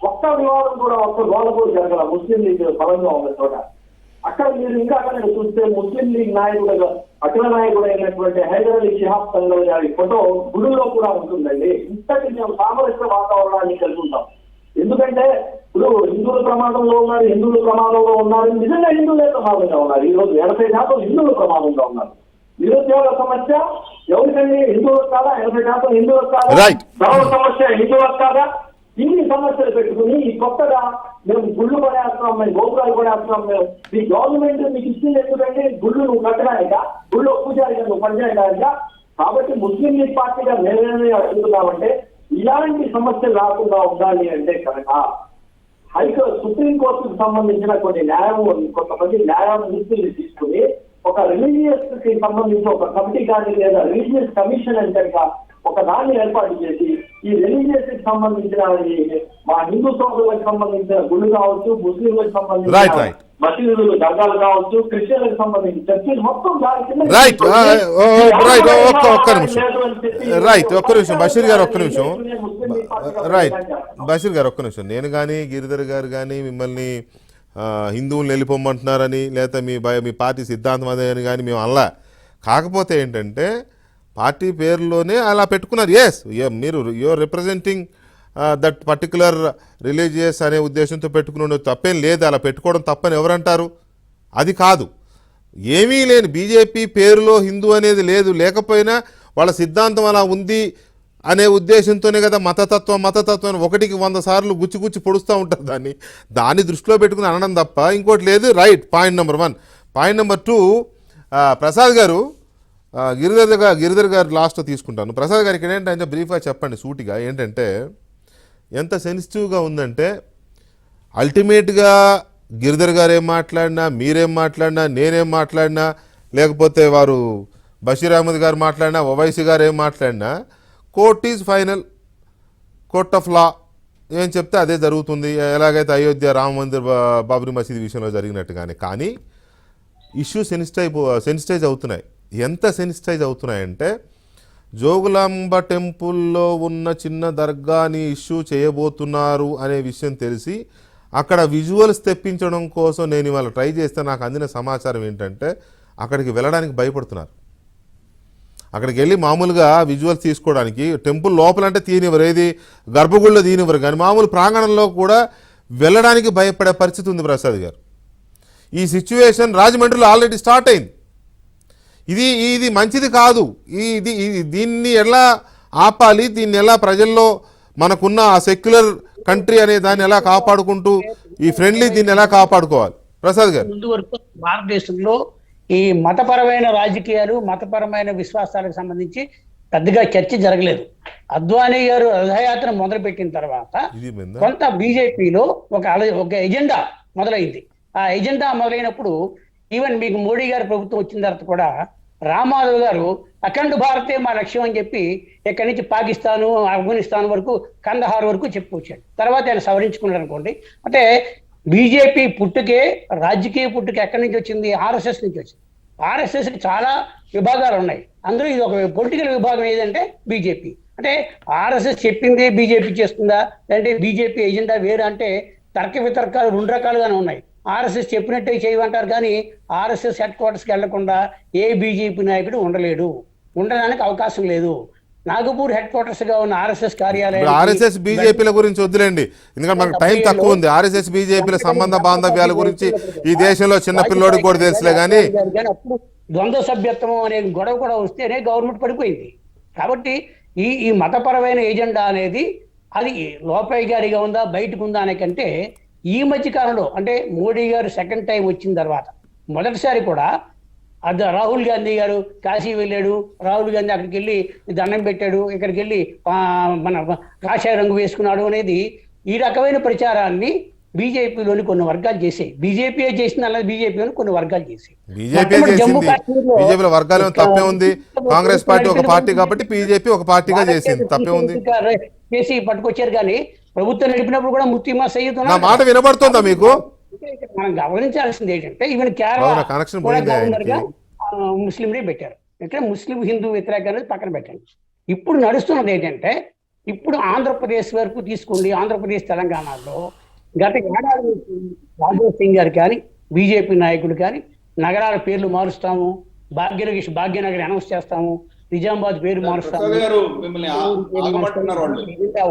ఒక్క వివాదం కూడా, ఒక్క గోడ కూడా జరగల ముస్లిం లీగ్ బలంగా ఉన్న చోట. అక్కడ మీరు ఇంకా అక్కడ చూస్తే ముస్లిం లీగ్ నాయకుడు, అఖిల నాయకుడు అయినటువంటి హైదర్ అలీ షిహాబ్ సంఘల్ గారి ఫోటో గుడిలో కూడా ఉంటుందండి. ఇంతటి మేము సామరస్య వాతావరణాన్ని కలిగి ఉంటాం. ఎందుకంటే ఇప్పుడు హిందువుల ప్రమాదంలో ఉన్నారు, నిజంగా హిందువులే ప్రమాదంగా ఉన్నారు. ఈ రోజు 80% హిందువులు ప్రమాదంగా ఉన్నారు. నిరుద్యోగ సమస్య ఎవరికండి? హిందువులకు కాదా? 80% హిందువులకు కాదా? ధర్మ సమస్య హిందువులకు కాదా? ఇన్ని సమస్యలు పెట్టుకుని ఈ కొత్తగా మేము గుళ్ళు పడేస్తున్నాం, మేము గోపురాలు పడేస్తున్నాం, మేము ఈ గవర్నమెంట్ మీకు ఇచ్చింది ఎందుకంటే గుళ్ళు నువ్వు కట్టడానిక, గుళ్ళు పూజారిగా నువ్వు పనిచేయడానిక. కాబట్టి ముస్లిం లీగ్ పార్టీగా మేమేమి అడుగుతున్నామంటే ఇలాంటి సమస్యలు రాకుండా ఉండాలి అంటే కనుక సుప్రీంకోర్టుకు సంబంధించిన కొంతమంది న్యాయమూర్తులు తీసుకుని ఒక రిలీజియస్ కి సంబంధించి ఒక కమిటీ కానీ లేదా రిలీజియస్ కమిషన్ అంటే ఒక దాన్ని ఏర్పాటు చేసి ఈ రిలీజియస్ కి సంబంధించిన మా హిందూ సోదరులకు సంబంధించిన గుళ్ళు కావచ్చు, ముస్లింలకు సంబంధించిన మసీదులు, దర్గాలు కావచ్చు, క్రిస్టియన్లకు సంబంధించిన చర్చిలు మొత్తం బషీర్ గారు ఒక్క నిమిషం. నేను కానీ గిరిధర్ గారు కానీ మిమ్మల్ని హిందువులు వెళ్ళిపోమంటున్నారని లేదా మీ పార్టీ సిద్ధాంతం అదే అని కానీ మేము అనలా. కాకపోతే ఏంటంటే పార్టీ పేరులోనే అలా పెట్టుకున్నారు. ఎస్, మీరు you're representing that particular religious అనే ఉద్దేశంతో పెట్టుకునే తప్పేం లేదు. అలా పెట్టుకోవడం తప్పని ఎవరంటారు? అది కాదు. ఏమీ లేని బీజేపీ పేరులో హిందూ అనేది లేదు, లేకపోయినా వాళ్ళ సిద్ధాంతం అలా ఉంది అనే ఉద్దేశంతోనే కదా మతతత్వం ఒకటికి 100 సార్లు గుచ్చి పొడుస్తూ ఉంటారు. దాన్ని దృష్టిలో పెట్టుకుని అనడం తప్ప ఇంకోటి లేదు. Right, point number 1. Point number 2, Prasad గారు, గిరిధర్ గారు లాస్ట్లో తీసుకుంటాను. ప్రసాద్ గారు ఇక్కడ ఏంటంటే బ్రీఫ్గా చెప్పండి సూటిగా, ఏంటంటే ఎంత సెన్సిటివ్గా ఉందంటే అల్టిమేట్గా గిరిధర్ గారు ఏం మాట్లాడినా, మీరేం మాట్లాడినా, నేనేం మాట్లాడినా, లేకపోతే వారు బషీర్ అహ్మద్ గారు మాట్లాడినా, ఓవైసీ గారు ఏం మాట్లాడినా, court is final, court of law ఏం చెప్తే అదే జరుగుతుంది. ఎలాగైతే అయోధ్య రామ మందిర్ బాబ్రీ మసీద్ విషయంలో జరిగినట్టుగానే. కానీ ఇష్యూ సెన్సిటైజ్ అవుతున్నాయి. ఎంత సెన్సిటైజ్ అవుతున్నాయంటే జోగులాంబ టెంపుల్లో ఉన్న చిన్న దర్గాని ఇష్యూ చేయబోతున్నారు అనే విషయం తెలిసి అక్కడ విజువల్స్ తెప్పించడం కోసం నేను ఇవాళ ట్రై చేస్తే నాకు అందిన సమాచారం ఏంటంటే అక్కడికి వెళ్ళడానికి భయపడుతున్నారు. అక్కడికి వెళ్ళి మామూలుగా విజువల్స్ తీసుకోవడానికి టెంపుల్ లోపలంటే తీనివ్వరు, ఏది గర్భగుడిలో తీనివ్వరు, కానీ మామూలు ప్రాంగణంలో కూడా వెళ్ళడానికి భయపడే పరిస్థితి ఉంది. ప్రసాద్ గారు, ఈ సిచ్యువేషన్ రాజమండ్రిలో ఆల్రెడీ స్టార్ట్ అయింది. ఇది మంచిది కాదు. దీన్ని ఎలా ఆపాలి, దీన్ని ఎలా ప్రజల్లో మనకున్న ఆ సెక్యులర్ కంట్రీ అనే దాన్ని ఎలా కాపాడుకుంటూ ఈ ఫ్రెండ్లీ దీన్ని ఎలా కాపాడుకోవాలి? ప్రసాద్ గారు, ముందు వరకు భారతదేశంలో ఈ మతపరమైన రాజకీయాలు, మతపరమైన విశ్వాసాలకు సంబంధించి పెద్దగా చర్చ జరగలేదు. అద్వానీ గారు రథయాత్ర మొదలుపెట్టిన తర్వాత కొంత బీజేపీలో ఒక ఎజెండా మొదలైంది. ఆ ఎజెండా మొదలైనప్పుడు ఈవెన్ మీకు మోడీ గారి ప్రభుత్వం వచ్చిన తర్వాత కూడా రామారావు గారు అఖండ భారతే మా లక్ష్యం అని చెప్పి ఇక్కడి నుంచి పాకిస్తాను, ఆఫ్ఘనిస్తాన్ వరకు, కందహార్ వరకు చెప్పుకొచ్చాడు. తర్వాత ఆయన సవరించుకున్నాడు అనుకోండి. అంటే బీజేపీ పుట్టుకే, రాజకీయ పుట్టుకే ఎక్కడి నుంచి వచ్చింది? ఆర్ఎస్ఎస్ నుంచి వచ్చింది. ఆర్ఎస్ఎస్కి చాలా విభాగాలు ఉన్నాయి. అందులో ఇది ఒక పొలిటికల్ విభాగం ఏదంటే బీజేపీ. అంటే ఆర్ఎస్ఎస్ చెప్పింది బీజేపీ చేస్తుందా, లేదంటే బీజేపీ ఎజెండా వేరు అంటే తర్క వితర్కాలు 2 రకాలుగానే ఉన్నాయి. ఆర్ఎస్ఎస్ చెప్పినట్టే చేయమంటారు, కానీ ఆర్ఎస్ఎస్ హెడ్ క్వార్టర్స్కి వెళ్లకుండా ఏ బీజేపీ నాయకుడు ఉండడానికి అవకాశం లేదు. నాగపూర్ హెడ్ క్వార్టర్స్ గా ఉన్న ఆర్ఎస్ఎస్ కార్యాలయం, ఆర్ఎస్ఎస్ బీజేపీల గురించి వద్దులేండి, ఎందుకంటే మనకు టైం తక్కువ ఉంది. ఆర్ఎస్ఎస్ బీజేపీల సంబంధ బాంధవ్యాల గురించి ఈ దేశంలో చిన్న పిల్లోడికి కూడా తెలుసులే. కానీ అప్పుడు ద్వంద్వ సభ్యత్వం అనే గొడవ కూడా వస్తేనే గవర్నమెంట్ పడిపోయింది. కాబట్టి ఈ మతపరమైన ఎజెండా అనేది అది లోపై గారిగా ఉందా, బయటకు ఉందా అనే కంటే ఈ మధ్య కాలంలో అంటే మోడీ గారు సెకండ్ టైం వచ్చిన తర్వాత మొదటిసారి కూడా అది రాహుల్ గాంధీ గారు కాశీ వెళ్ళాడు, రాహుల్ గాంధీ అక్కడికి వెళ్ళి దండం పెట్టాడు, ఇక్కడికి వెళ్ళి మన కాషాయ రంగు వేసుకున్నాడు అనేది ఈ రకమైన ప్రచారాన్ని బీజేపీలోని కొన్ని వర్గాలు చేసాయి. బీజేపీ చేసింది అన్నది బీజేపీలోని కొన్ని వర్గాలు చేసాయి. జమ్మూ కాశ్మీర్ వర్గాలు తప్పే ఉంది. కాంగ్రెస్ పార్టీ ఒక పార్టీ కాబట్టి బీజేపీ ఒక పార్టీగా చేసింది, తప్పే ఉంది చేసి పట్టుకొచ్చారు. కానీ ప్రభుత్వం నడిపినప్పుడు కూడా ముఫ్తీ సయ్యద్ మాట వినబడుతుందా మీకు? మనం గమనించాల్సింది ఏంటంటే ఈవెన్ కేరళ ముస్లింని పెట్టారు. అంటే ముస్లిం హిందూ వ్యతిరేక అనేది పక్కన పెట్టండి. ఇప్పుడు నడుస్తున్నది ఏంటంటే ఇప్పుడు ఆంధ్రప్రదేశ్ వరకు తీసుకోండి. ఆంధ్రప్రదేశ్ తెలంగాణలో గత ఏడాది రాజేష్ సింగ్ గారు కానీ బీజేపీ నాయకులు కానీ నగరాల పేర్లు మారుస్తాము, భాగ్యనగర్ అనౌన్స్ చేస్తాము, నిజామాబాద్ పేరు మారుస్తాము,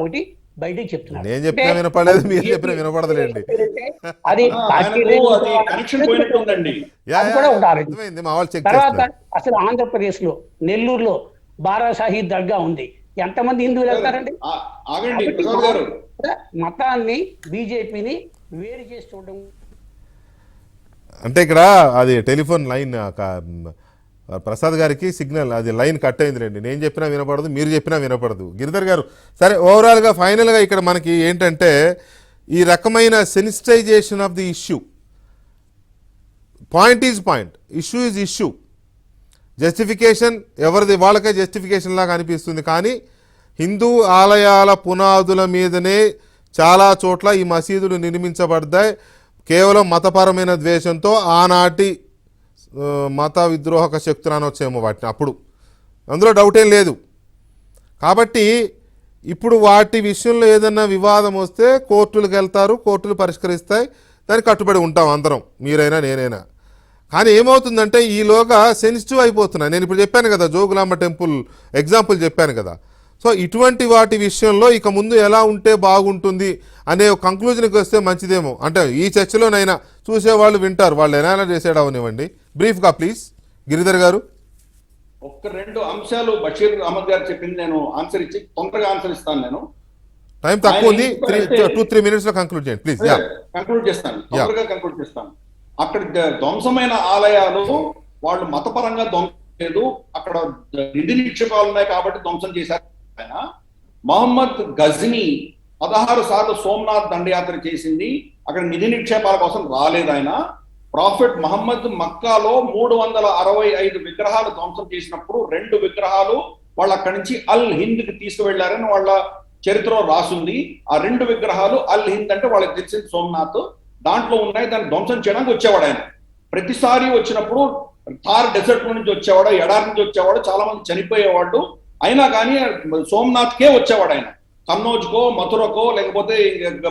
ఒకటి బయటకు చెప్తున్నారు. నేను చెప్పినా వినపడలేదు, మీరు చెప్పినా వినపడదులేండి. అది తర్వాత అసలు ఆంధ్రప్రదేశ్ లో నెల్లూరులో బారాసాహి దర్గా ఉంది. ఎంతమంది హిందువులు వెళ్తారండి? మతాన్ని బీజేపీని వేరు చేసి చూడడం. అంటే ఇక్కడ అది టెలిఫోన్ లైన్ ప్రసాద్ గారికి సిగ్నల్ అది లైన్ కట్ అయిందిలేండి. నేను చెప్పినా వినపడదు, మీరు చెప్పినా వినపడదు. గిరిధర్ గారు, సరే ఓవరాల్గా ఫైనల్గా ఇక్కడ మనకి ఏంటంటే ఈ రకమైన sensitisation of the issue, point is point, issue is issue. Justification ఎవరిది వాళ్ళకే జస్టిఫికేషన్ లాగా అనిపిస్తుంది. కానీ హిందూ ఆలయాల పునాదుల మీదనే చాలా చోట్ల ఈ మసీదులు నిర్మించబడ్డాయి కేవలం మతపరమైన ద్వేషంతో. ఆనాటి మత విద్రోహక శక్తులు అనొచ్చేమో వాటిని, అప్పుడు అందులో డౌటేం లేదు. కాబట్టి ఇప్పుడు వాటి విషయంలో ఏదన్నా వివాదం వస్తే కోర్టులకు వెళ్తారు, కోర్టులు పరిష్కరిస్తాయి, దానికి కట్టుబడి ఉంటాం అందరం, మీరైనా నేనైనా. కానీ ఏమవుతుందంటే ఈలోగా సెన్సిటివ్ అయిపోతున్నాయి. నేను ఇప్పుడు చెప్పాను కదా, జోగులాంబ టెంపుల్ ఎగ్జాంపుల్ చెప్పాను కదా. సో ఇటువంటి వాటి విషయంలో ఇక ముందు ఎలా ఉంటే బాగుంటుంది అనే కంక్లూజన్కి వస్తే మంచిదేమో. అంటే ఈ చర్చలోనైనా చూసేవాళ్ళు వింటారు, వాళ్ళు ఎలా చేసేయడం అవనివ్వండి. బ్రీఫ్గా ప్లీజ్ గిరిధర్ గారు. ఒక్క 2 అంశాలు బషీర్ అహ్మద్ గారు చెప్పింది నేను ఆన్సర్ ఇచ్చి తొందరగా ఆన్సర్ ఇస్తాను. నేను టైం తక్కువ ఉంది, 2-3 minutes లో కంక్లూడ్ చేయండి ప్లీజ్. కంక్లూడ్ చేస్తాను, తొందరగా కంక్లూడ్ చేస్తాను. అక్కడ ధ్వంసమైన ఆలయాలు వాళ్ళు మతపరంగా ధ్వంసం లేదు, అక్కడ నిధి నిక్షేపాలు ఉన్నాయి కాబట్టి ధ్వంసం చేశారు. ఆయన మహమ్మద్ గజ్నీ 16 సార్లు సోమనాథ్ దండయాత్ర చేసింది, అక్కడ నిధి నిక్షేపాల కోసం రాలేదు ఆయన. ప్రాఫెట్ మహమ్మద్ మక్కాలో 365 విగ్రహాలు ధ్వంసం చేసినప్పుడు 2 విగ్రహాలు వాళ్ళు అక్కడి నుంచి అల్ హింద్ కి తీసుకువెళ్లారని వాళ్ళ చరిత్రలో రాసుంది. ఆ 2 విగ్రహాలు అల్ హింద్ అంటే వాళ్ళకి తెలిసింది సోమనాథ్, దాంట్లో ఉన్నాయి. దాన్ని ధ్వంసం చేయడానికి వచ్చేవాడు ఆయన. ప్రతిసారి వచ్చినప్పుడు థార్ డెజర్ట్ నుంచి వచ్చేవాడు, ఎడారి నుంచి వచ్చేవాడు, చాలా మంది చనిపోయేవాడు. అయినా కానీ సోమనాథ్కే వచ్చేవాడు ఆయన. కన్నౌజ్కో మథురకో లేకపోతే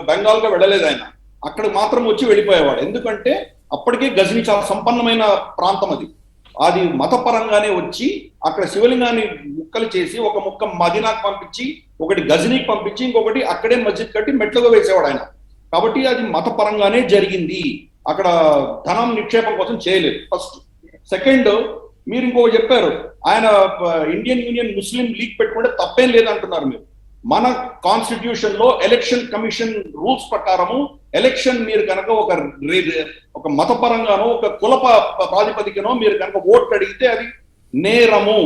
బెంగాల్కో వెళ్ళలేదు ఆయన, అక్కడ మాత్రం వచ్చి వెళ్ళిపోయేవాడు. ఎందుకంటే అప్పటికే గజనీ చాలా సంపన్నమైన ప్రాంతం అది. అది మతపరంగానే వచ్చి అక్కడ శివలింగాన్ని ముక్కలు చేసి ఒక ముక్క మదీనాకు పంపించి, ఒకటి గజనీకి పంపించి, ఇంకొకటి అక్కడే మస్జిద్ కట్టి మెట్లుగా వేసేవాడు ఆయన. కాబట్టి అది మతపరంగానే జరిగింది, అక్కడ ధనం నిక్షేపం కోసం చేయలేదు. ఫస్ట్. సెకండ్, మీరు ఇంకొకటి చెప్పారు, ఆయన ఇండియన్ యూనియన్ ముస్లిం లీగ్ పెట్టుకుంటే తప్పేం లేదంటున్నారు మీరు. మన కాన్స్టిట్యూషన్ లో ఎలక్షన్ కమిషన్ రూల్స్ ప్రకారము ఎలక్షన్ మీరు కనుక ఒక మతపరంగానో ఒక కుల ప్రాతిపదికనో మీరు కనుక ఓట్లు అడిగితే అది నేరము.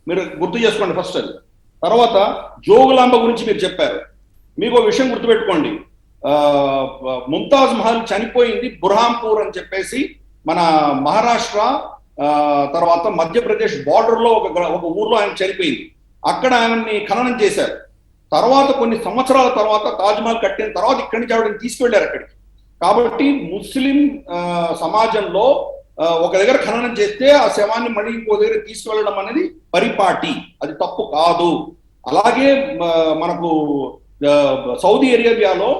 మీరు గుర్తు చేసుకోండి ఫస్ట్ అది. తర్వాత జోగులాంబ గురించి మీరు చెప్పారు. మీకు ఒక విషయం గుర్తుపెట్టుకోండి, ముంతాజ్ మహల్ చనిపోయింది బుర్హాంపూర్ అని చెప్పేసి మన మహారాష్ట్ర తర్వాత మధ్యప్రదేశ్ బార్డర్ లో ఒక ఊర్లో ఆయన చనిపోయింది. అక్కడ ఆయన్ని ఖననం చేశారు. తర్వాత కొన్ని సంవత్సరాల తర్వాత తాజ్మహల్ కట్టిన తర్వాత ఇక్కడి నుంచి ఆవిడని తీసుకువెళ్ళారు అక్కడికి. కాబట్టి ముస్లిం సమాజంలో ఒక దగ్గర ఖననం చేస్తే ఆ శవాన్ని మళ్ళీ ఇంకో దగ్గర తీసుకువెళ్ళడం అనేది పరిపాటి, అది తప్పు కాదు. అలాగే మనకు సౌదీ అరేబియాలో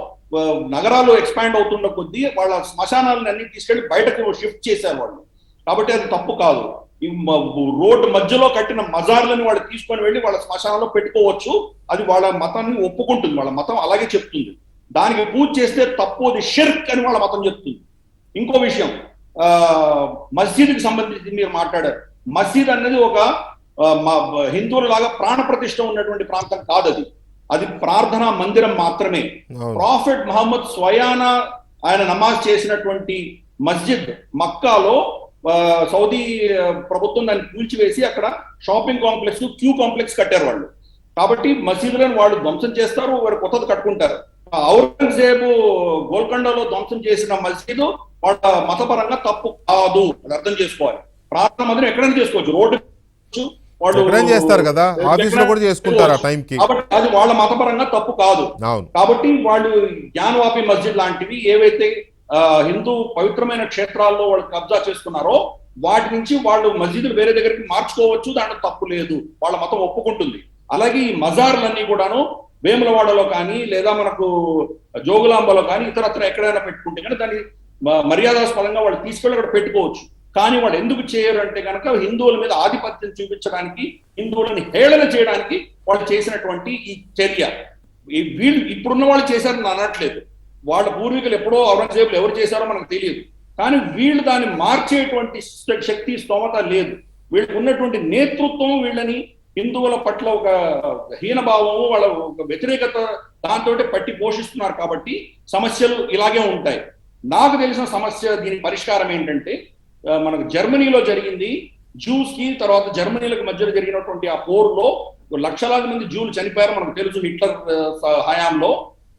నగరాలు ఎక్స్పాండ్ అవుతున్న కొద్దీ వాళ్ళ శ్మశానాలను అన్ని తీసుకెళ్లి బయటకు షిఫ్ట్ చేశారు వాళ్ళు. కాబట్టి అది తప్పు కాదు. ఈ రోడ్డు మధ్యలో కట్టిన మజార్లను వాళ్ళు తీసుకొని వెళ్ళి వాళ్ళ శ్మశానంలో పెట్టుకోవచ్చు, అది వాళ్ళ మతాన్ని ఒప్పుకుంటుంది, వాళ్ళ మతం అలాగే చెప్తుంది. దానికి పూజ చేస్తే తప్పు, అది షిర్క్ అని వాళ్ళ మతం చెప్తుంది. ఇంకో విషయం, మస్జిద్కి సంబంధించి మీరు మాట్లాడారు. మస్జిద్ అనేది ఒక హిందువుల లాగా ప్రాణ ప్రతిష్ఠ ఉన్నటువంటి ప్రాంతం కాదు, అది ప్రార్థనా మందిరం మాత్రమే. ప్రాఫెట్ మహమ్మద్ స్వయాన ఆయన నమాజ్ చేసినటువంటి మస్జిద్ మక్కాలో సౌదీ ప్రభుత్వం దాన్ని కూల్చివేసి అక్కడ షాపింగ్ కాంప్లెక్స్, క్యూ కాంప్లెక్స్ కట్టారు వాళ్ళు. కాబట్టి మసీదులను వాళ్ళు ధ్వంసం చేస్తారు, వారు కొత్తది కట్టుకుంటారు. ఔరంగజేబు గోల్కొండలో ధ్వంసం చేసిన మసీదు వాళ్ళ మతపరంగా తప్పు కాదు, అది అర్థం చేసుకోవాలి. ప్రార్థన మందిరం ఎక్కడైనా చేసుకోవచ్చు, రోడ్డు వాళ్ళు చేస్తారు కదా, ఆఫీసులో కూడా చేసుకుంటారు ఆ టైంకి. కాబట్టి అది వాళ్ళ మతపరంగా తప్పు కాదు. కాబట్టి వాళ్ళు జ్ఞానవాపి మస్జిద్ లాంటివి ఏవైతే హిందూ పవిత్రమైన క్షేత్రాల్లో వాళ్ళు కబ్జా చేసుకున్నారో వాటి నుంచి వాళ్ళు మస్జిదులు వేరే దగ్గరికి మార్చుకోవచ్చు, దాంట్లో తప్పు లేదు, వాళ్ళ మతం ఒప్పుకుంటుంది. అలాగే ఈ మజార్లన్నీ కూడాను వేములవాడలో కానీ లేదా మనకు జోగులాంబలో కానీ ఇతరత్ర ఎక్కడైనా పెట్టుకుంటే కానీ దాన్ని మర్యాదాస్పదంగా వాళ్ళు తీసుకెళ్ళి అక్కడ పెట్టుకోవచ్చు. కానీ వాళ్ళు ఎందుకు చేయరు అంటే కనుక హిందువుల మీద ఆధిపత్యం చూపించడానికి, హిందువులను హేళన చేయడానికి వాళ్ళు చేసినటువంటి ఈ చర్య. వీళ్ళు ఇప్పుడున్న వాళ్ళు చేశారని అనట్లేదు, వాళ్ళ పూర్వీకులు ఎప్పుడో ఔరంగజేబులు ఎవరు చేశారో మనకు తెలియదు. కానీ వీళ్ళు దాన్ని మార్చేటువంటి శక్తి స్తోమత లేదు. వీళ్ళకి ఉన్నటువంటి నేతృత్వం వీళ్ళని హిందువుల పట్ల ఒక హీనభావము, వాళ్ళ ఒక వ్యతిరేకత దాంతో పట్టి పోషిస్తున్నారు. కాబట్టి సమస్యలు ఇలాగే ఉంటాయి. నాకు తెలిసిన సమస్య, దీని పరిష్కారం ఏంటంటే, మనకు జర్మనీలో జరిగింది జూస్ కి, తర్వాత జర్మనీలకు మధ్యలో జరిగినటువంటి ఆ పోరులో లక్షలాది మంది జూలు చనిపోయారు, మనకు తెలుసు హిట్లర్ హయాంలో.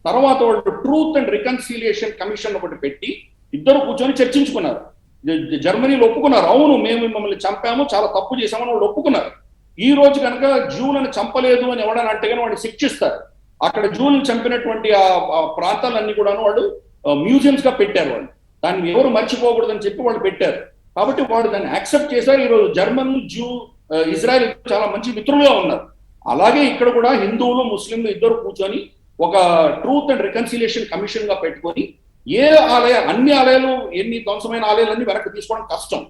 తర్వాత వాళ్ళు ట్రూత్ అండ్ రికన్సిలియేషన్ కమిషన్ ఒకటి పెట్టి ఇద్దరు కూర్చొని చర్చించుకున్నారు. జర్మనీలో ఒప్పుకున్నారు, అవును మేము మిమ్మల్ని చంపాము, చాలా తప్పు చేశామని వాళ్ళు ఒప్పుకున్నారు. ఈ రోజు కనుక జూలను చంపలేదు అని ఎవడని అంటే కానీ వాడిని శిక్షిస్తారు. అక్కడ జూలను చంపినటువంటి ఆ ప్రాంతాలన్నీ కూడాను వాళ్ళు మ్యూజియంస్ గా పెట్టారు. వాళ్ళు దాన్ని ఎవరు మర్చిపోకూడదని చెప్పి వాళ్ళు పెట్టారు. కాబట్టి వాళ్ళు దాన్ని యాక్సెప్ట్ చేశారు. ఈరోజు జర్మన్, జూ, ఇజ్రాయెల్ చాలా మంచి మిత్రులుగా ఉన్నారు. అలాగే ఇక్కడ కూడా హిందువులు, ముస్లింలు ఇద్దరు కూర్చొని ఒక ట్రూత్ అండ్ రికన్సిలియేషన్ కమిషన్ గా పెట్టుకొని అన్ని ఆలయాలు, ఎన్ని ధ్వంసమైన ఆలయాలన్నీ వెనక్కి తీసుకోవడం కష్టం,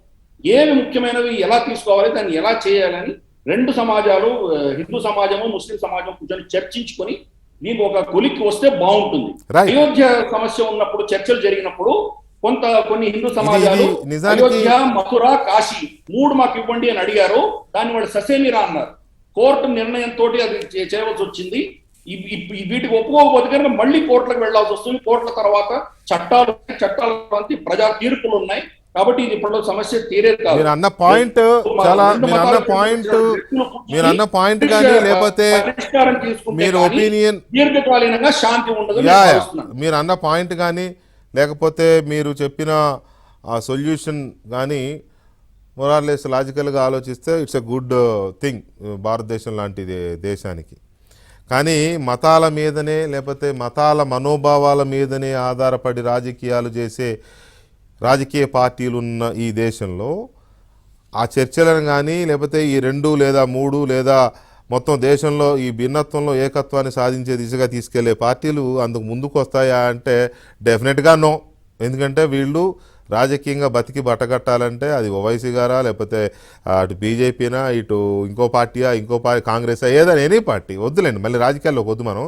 ఏవి ముఖ్యమైనవి ఎలా తీసుకోవాలి, దాన్ని ఎలా చేయాలని రెండు సమాజాలు, హిందూ సమాజము ముస్లిం సమాజం కూర్చొని చర్చించుకొని దీనికి ఒక కొలిక్కి వస్తే బాగుంటుంది. Right. అయోధ్య సమస్య ఉన్నప్పుడు చర్చలు జరిగినప్పుడు కొన్ని హిందూ సమాజాలు నిజానికి- అయోధ్య, మథుర, కాశీ 3 మాకు ఇవ్వండి అని అడిగారు. దాన్ని వాళ్ళు ససేమిరా అన్నారు. కోర్టు నిర్ణయంతో అది చేయవలసి వచ్చింది. వీటికి ఒప్పుకోకపోతే కనుక మళ్ళీ కోర్టులకు వెళ్లాల్సి వస్తుంది. కోర్టుల తర్వాత చట్టాలు ప్రజా తీర్పులు ఉన్నాయి. కాబట్టి ఇది ఇప్పుడు సమస్య తీరేది కాదు. మీరు అన్న పాయింట్ చాలా, మీరు అన్న పాయింట్ కానీ లేకపోతే పరిష్కారం తీసుకుంటే మీరు కానీ ఒపీనియన్, దీర్ఘకాలీనంగా శాంతి ఉండదు. మీరు అన్న పాయింట్ కానీ లేకపోతే మీరు చెప్పిన ఆ సొల్యూషన్ కానీ మొరార్లెస్ లాజికల్గా ఆలోచిస్తే ఇట్స్ ఎ గుడ్ థింగ్ భారతదేశం లాంటి దేశానికి. కానీ మతాల మీదనే లేకపోతే మతాల మనోభావాల మీదనే ఆధారపడి రాజకీయాలు చేసే రాజకీయ పార్టీలు ఉన్న ఈ దేశంలో ఆ చర్చలను కానీ లేకపోతే ఈ 2 లేదా 3 లేదా మొత్తం దేశంలో ఈ భిన్నత్వంలో ఏకత్వాన్ని సాధించే దిశగా తీసుకెళ్లే పార్టీలు అందుకు ముందుకు వస్తాయా అంటే డెఫినెట్గా నో. ఎందుకంటే వీళ్ళు రాజకీయంగా బతికి బట్టగట్టాలంటే అది ఓవైసీ గారా లేకపోతే అటు బీజేపీనా ఇటు ఇంకో పార్టీయా కాంగ్రెసా ఏదైనా ఎనీ పార్టీ వద్దులేండి, మళ్ళీ రాజకీయాల్లోకి వద్దు మనం.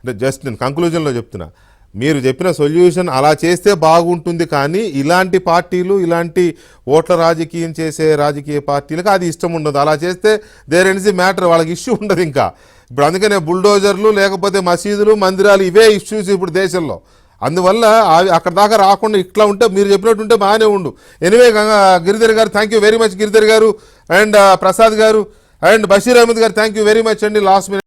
అంటే జస్ట్ నేను కంక్లూజన్లో చెప్తున్నా, మీరు చెప్పిన సొల్యూషన్ అలా చేస్తే బాగుంటుంది. కానీ ఇలాంటి పార్టీలు, ఇలాంటి ఓట్ల రాజకీయం చేసే రాజకీయ పార్టీలకు అది ఇష్టం ఉండదు. అలా చేస్తే దేర్ ఎండ్స్ ది మ్యాటర్, వాళ్ళకి ఇష్యూ ఉండదు ఇంకా. ఇప్పుడు అందుకనే బుల్డోజర్లు లేకపోతే మసీదులు, మందిరాలు ఇవే ఇష్యూస్ ఇప్పుడు దేశంలో. అందువల్ల అక్కడ దాకా రాకుండా ఇట్లా ఉంటే మీరు చెప్పినట్టుంటే బాగానే ఉండు. ఎనివే గిరిధర్ గారు, thank you very much Giridhar గారు, అండ్ ప్రసాద్ గారు, అండ్ బషీర్ అహ్మద్ గారు, థ్యాంక్ యూ వెరీ మచ్ అండి. Last minute